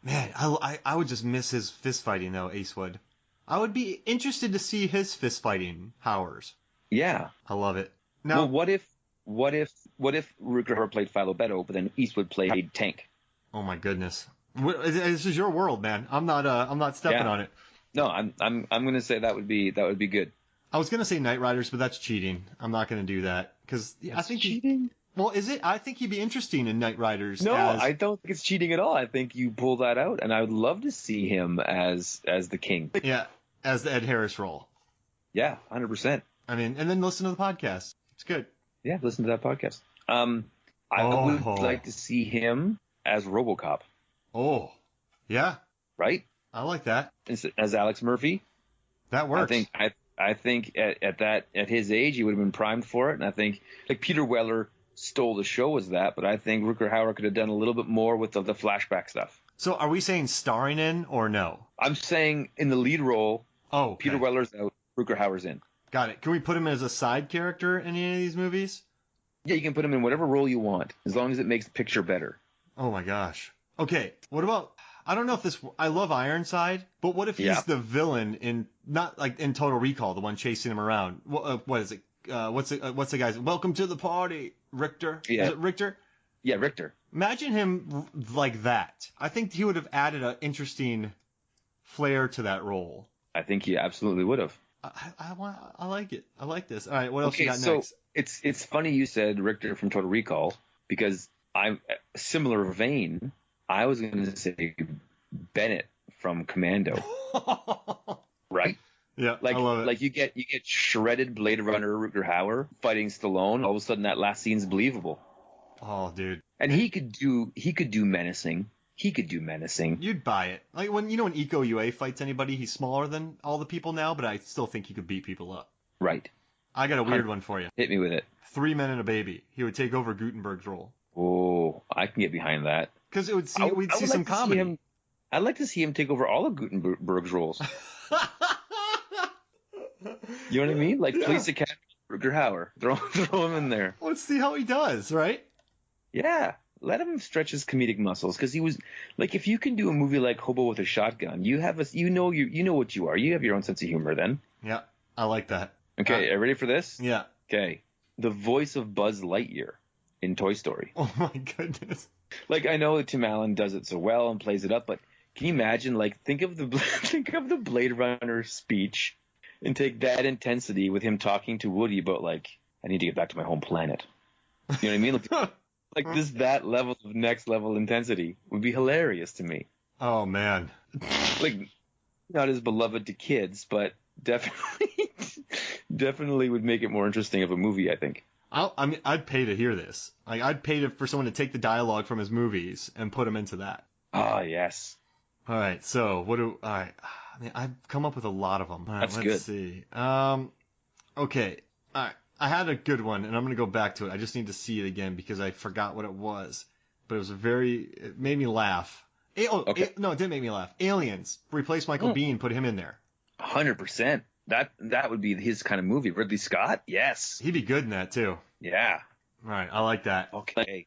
I would just miss his fist fighting though, Eastwood. I would be interested to see his fist fighting Hauer's. Yeah, I love it. Now, well, what if Rutger Hauer played Philo Beto, but then Eastwood played Tank? Oh my goodness, this is your world, man. I'm not stepping on it. No, I'm going to say that would be good. I was going to say Knight Riders, but that's cheating. I'm not going to do that because I think cheating. Well, is it? I think he'd be interesting in Knight Riders. No, I don't think it's cheating at all. I think you pull that out, and I would love to see him as the king. Yeah. as the Ed Harris role. Yeah, 100%. I mean, and then listen to the podcast. It's good. Yeah, listen to that podcast. I would like to see him as RoboCop. Oh, yeah. Right? I like that. As Alex Murphy. That works. I think at his age he would have been primed for it, and I think like Peter Weller stole the show as that, but I think Rutger Hauer could have done a little bit more with the flashback stuff. So are we saying starring in or no? I'm saying in the lead role. Oh, okay. Peter Weller's out, Rutger Hauer's in. Got it. Can we put him as a side character in any of these movies? Yeah, you can put him in whatever role you want, as long as it makes the picture better. Oh my gosh. Okay, what about? I don't know if this. I love Ironside, but what if he's the villain in not like in Total Recall, the one chasing him around? What is it? What's the guy's? Welcome to the party, Richter. Yeah. Is it Richter? Yeah, Richter. Imagine him like that. I think he would have added an interesting flair to that role. I think he absolutely would have. I like it. I like this. All right, what else you got next? It's funny you said Richter from Total Recall, because I'm a similar vein. I was going to say Bennett from Commando. Right? Yeah, like, I love it. Like you get shredded Blade Runner Rutger Hauer fighting Stallone. All of a sudden, that last scene's believable. Oh, dude. And he could do menacing. He could do menacing. You'd buy it. Like when Iko Uwais fights anybody, he's smaller than all the people now, but I still think he could beat people up. Right. I got a weird one for you. Hit me with it. 3 Men and a Baby. He would take over Gutenberg's role. Oh, I can get behind that. Because we'd see some comedy. I'd like to see him take over all of Gutenberg's roles. You know what I mean? Like Police Academy, Rutger Hauer. Throw him in there. Let's see how he does, right? Yeah. Let him stretch his comedic muscles, because he was like, if you can do a movie like Hobo with a Shotgun, you know what you are. You have your own sense of humor then. Yeah, I like that. Okay, are you ready for this? Yeah. Okay. The voice of Buzz Lightyear in Toy Story. Oh my goodness. Like, I know that Tim Allen does it so well and plays it up, but can you imagine? Like, think of the Blade Runner speech, and take that intensity with him talking to Woody about, like, I need to get back to my home planet. You know what I mean? Like that level of next level intensity would be hilarious to me. Oh man. Like, not as beloved to kids, but definitely would make it more interesting of a movie, I think. I'd pay to hear this. Like, I'd pay for someone to take the dialogue from his movies and put them into that. Ah, yes. All right. So all right. I mean, I've come up with a lot of them. All right, That's let's good. See. Okay. All right. I had a good one, and I'm going to go back to it. I just need to see it again because I forgot what it was. But it made me laugh. Okay. No, it didn't make me laugh. Aliens. Replace Michael Biehn, put him in there. 100%. That would be his kind of movie. Ridley Scott? Yes. He'd be good in that, too. Yeah. All right. I like that. Okay.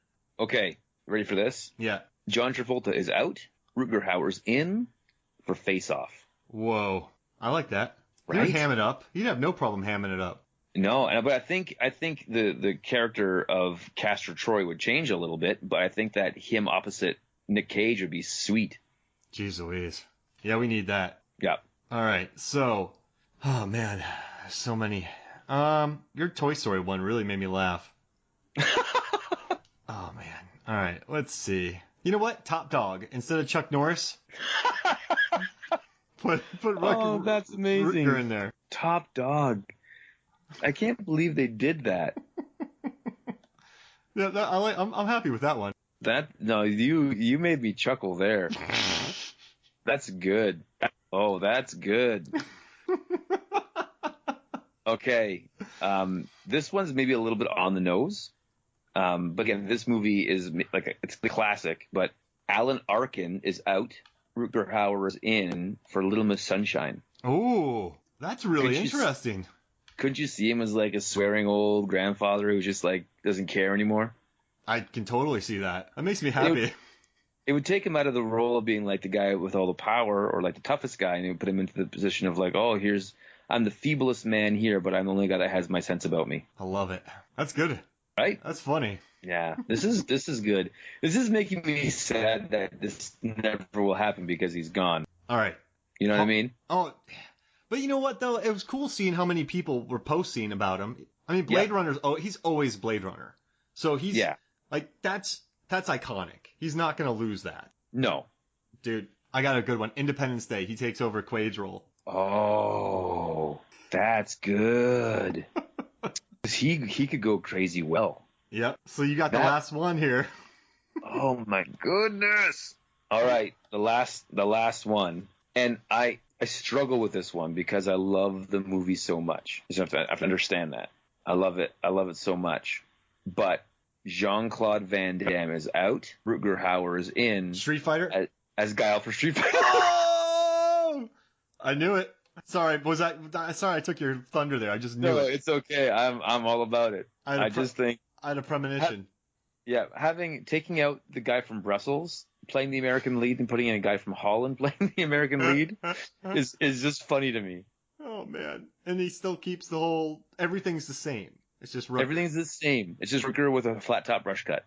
Ready for this? Yeah. John Travolta is out. Rutger Hauer's in for Face Off. Whoa. I like that. Right? He'd ham it up. He'd have no problem hamming it up. No, but I think the character of Castor Troy would change a little bit, but I think that him opposite Nick Cage would be sweet. Jeez Louise. Yeah, we need that. Yeah. All right. So, oh man, there's so many. Your Toy Story one really made me laugh. Oh man. All right. Let's see. You know what? Top Dog instead of Chuck Norris. Put that's amazing. Rutger in there. Top Dog. I can't believe they did that. Yeah, I'm happy with that one. You made me chuckle there. That's good. Oh, that's good. Okay. This one's maybe a little bit on the nose. But again, this movie is it's the classic, but Alan Arkin is out. Rutger Hauer is in for Little Miss Sunshine. Oh, that's really interesting. Couldn't you see him as like a swearing old grandfather who just like doesn't care anymore? I can totally see that. That makes me happy. It would take him out of the role of being like the guy with all the power or like the toughest guy, and it would put him into the position of like, oh, I'm the feeblest man here, but I'm the only guy that has my sense about me. I love it. That's good. Right? That's funny. Yeah. This is good. This is making me sad that this never will happen because he's gone. All right. You know what I mean? Oh, but you know what though? It was cool seeing how many people were posting about him. I mean, Blade Runner's. Oh, he's always Blade Runner. So he's like that's iconic. He's not gonna lose that. No. Dude, I got a good one. Independence Day. He takes over Quaid's role. Oh, that's good. He could go crazy well. Yep. So you got the last one here. Oh my goodness. All right, the last one. And I struggle with this one because I love the movie so much. You have to understand that. I love it. I love it so much. But Jean-Claude Van Damme is out. Rutger Hauer is in. Street Fighter? As Guile for Street Fighter. Oh! I knew it. Sorry, sorry I took your thunder there. I just knew it. No, it's okay. I'm all about it. I just think I had a premonition. Taking out the guy from Brussels playing the American lead and putting in a guy from Holland playing the American lead is just funny to me. Oh man. And he still keeps the whole everything's the same. It's just Rutger. Everything's the same. It's just Rutger with a flat top brush cut.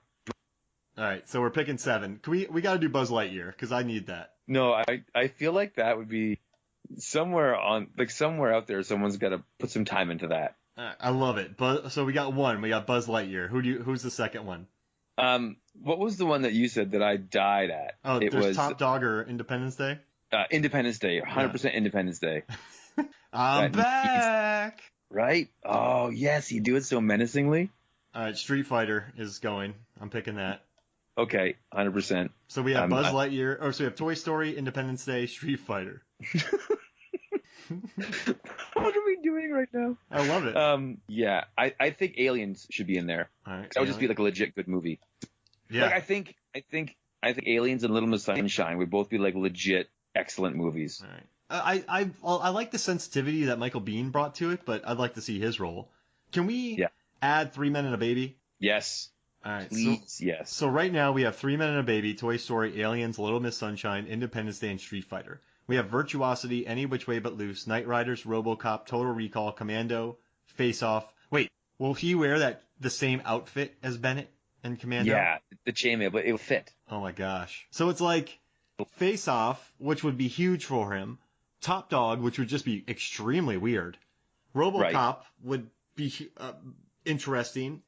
All right, so we're picking 7. We got to do Buzz Lightyear because I need that. No, I feel like that would be somewhere out there. Someone's got to put some time into that. I love it. So we got 1. We got Buzz Lightyear. Who's the second one? What was the one that you said that I died at? Oh, it was Top Dog or Independence Day? Independence Day. 100% Independence Day. I'm back. Right? Oh, yes. You do it so menacingly. All right, Street Fighter is going. I'm picking that. Okay, 100%. So we have Buzz Lightyear. So we have Toy Story, Independence Day, Street Fighter. What are we doing right now? I love it. Yeah, I think Aliens should be in there. All right, that would just be like a legit good movie. Yeah. Like, I think Aliens and Little Miss Sunshine would both be like legit excellent movies. All right. I like the sensitivity that Michael Biehn brought to it, but I'd like to see his role. Can we add 3 Men and a Baby? Yes. All right. Please, yes. So right now we have 3 Men and a Baby, Toy Story, Aliens, Little Miss Sunshine, Independence Day, and Street Fighter. We have Virtuosity, Any Which Way But Loose, Knight Riders, RoboCop, Total Recall, Commando, Face Off. Wait, will he wear the same outfit as Bennett in Commando? Yeah, the chainmail, but it'll fit. Oh my gosh. So it's like Face Off, which would be huge for him. Top Dog, which would just be extremely weird. RoboCop would be interesting.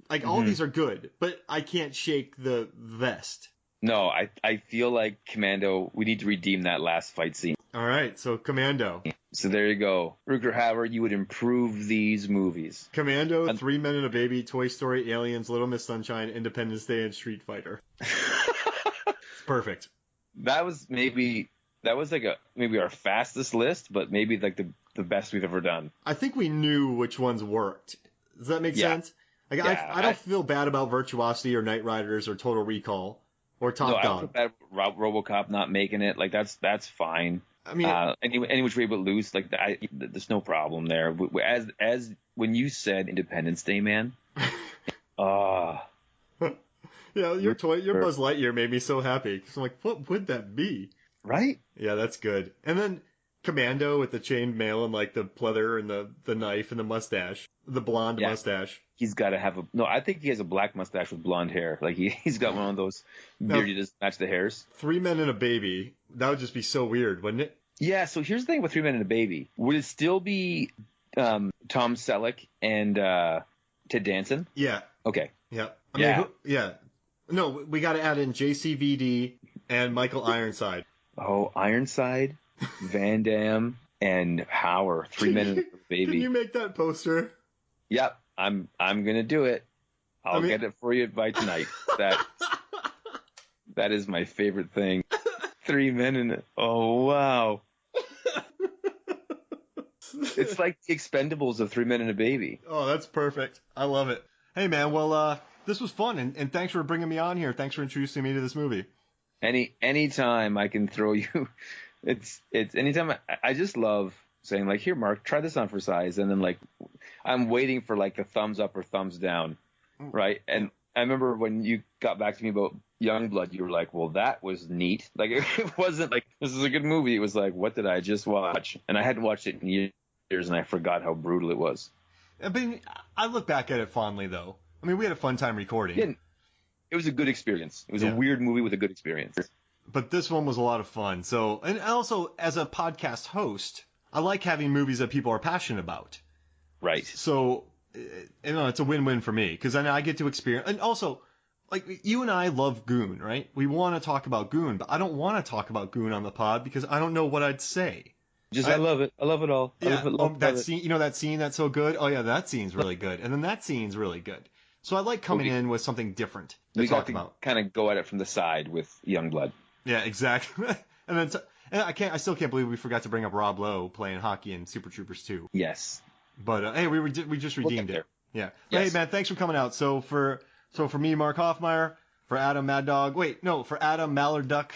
Like, all these are good, but I can't shake the vest. No, I feel like Commando, we need to redeem that last fight scene. All right, so Commando. So there you go. Rutger Hauer, you would improve these movies. Commando, 3 Men and a Baby, Toy Story, Aliens, Little Miss Sunshine, Independence Day, and Street Fighter. It's perfect. That was maybe our fastest list, but maybe like the best we've ever done. I think we knew which ones worked. Does that make sense? Like, I don't feel bad about Virtuosity or Knight Riders or Total Recall or Top Dog. I don't feel bad about RoboCop not making it. Like, that's fine. I mean, any which way but loose. Like, there's no problem there. As when you said Independence Day, man. Yeah, your Buzz Lightyear made me so happy. So I'm like, what would that be? Right? Yeah, that's good. And then Commando with the chained mail and like the pleather and the knife and the mustache, the blonde mustache. He's got to have I think he has a black mustache with blonde hair. Like he's got one of those beards that doesn't match the hairs. 3 Men and a Baby. That would just be so weird, wouldn't it? Yeah. So here's the thing with 3 Men and a Baby. Would it still be Tom Selleck and Ted Danson? Yeah. Okay. Yeah. I mean, No, we got to add in JCVD and Michael Ironside. Oh, Ironside, Van Damme, and Hauer. 3 Men and a Baby. Can you make that poster? Yep. I'm gonna do it. I'll get it for you by tonight. That is my favorite thing. 3 Men and oh wow. It's like the Expendables of 3 Men and a Baby. Oh, that's perfect. I love it. Hey man, well this was fun and thanks for bringing me on here. Thanks for introducing me to this movie. Anytime I can throw you, it's anytime I just love saying like, here, Mark, try this on for size. And then like, I'm waiting for like the thumbs up or thumbs down. Right. And I remember when you got back to me about Youngblood, you were like, well, that was neat. Like, it wasn't like, this is a good movie. It was like, what did I just watch? And I hadn't watched it in years and I forgot how brutal it was. I mean, I look back at it fondly though. I mean, we had a fun time recording. Yeah, it was a good experience. It was a weird movie with a good experience. But this one was a lot of fun. So, and also as a podcast host, I like having movies that people are passionate about. Right. So, it's a win-win for me because then I get to experience. And also, like, you and I love Goon, right? We want to talk about Goon, but I don't want to talk about Goon on the pod because I don't know what I'd say. I love it. I love it all. Yeah. Love that it. scene, you know, that scene that's so good. Oh yeah, that scene's really good. And then that scene's really good. So I like coming in with something different to talk about. Kind of go at it from the side with Youngblood. Yeah, exactly. And I still can't believe we forgot to bring up Rob Lowe playing hockey in Super Troopers 2. Yes. But hey, we just redeemed it. Yeah. Yes. Hey man, thanks for coming out. So for me, Mark Hoffmeyer, for Adam Mad Dog. Wait, no, for Adam Mallard Duck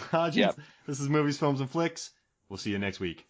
Hodges. Yep. This is Movies, Films, and Flicks. We'll see you next week.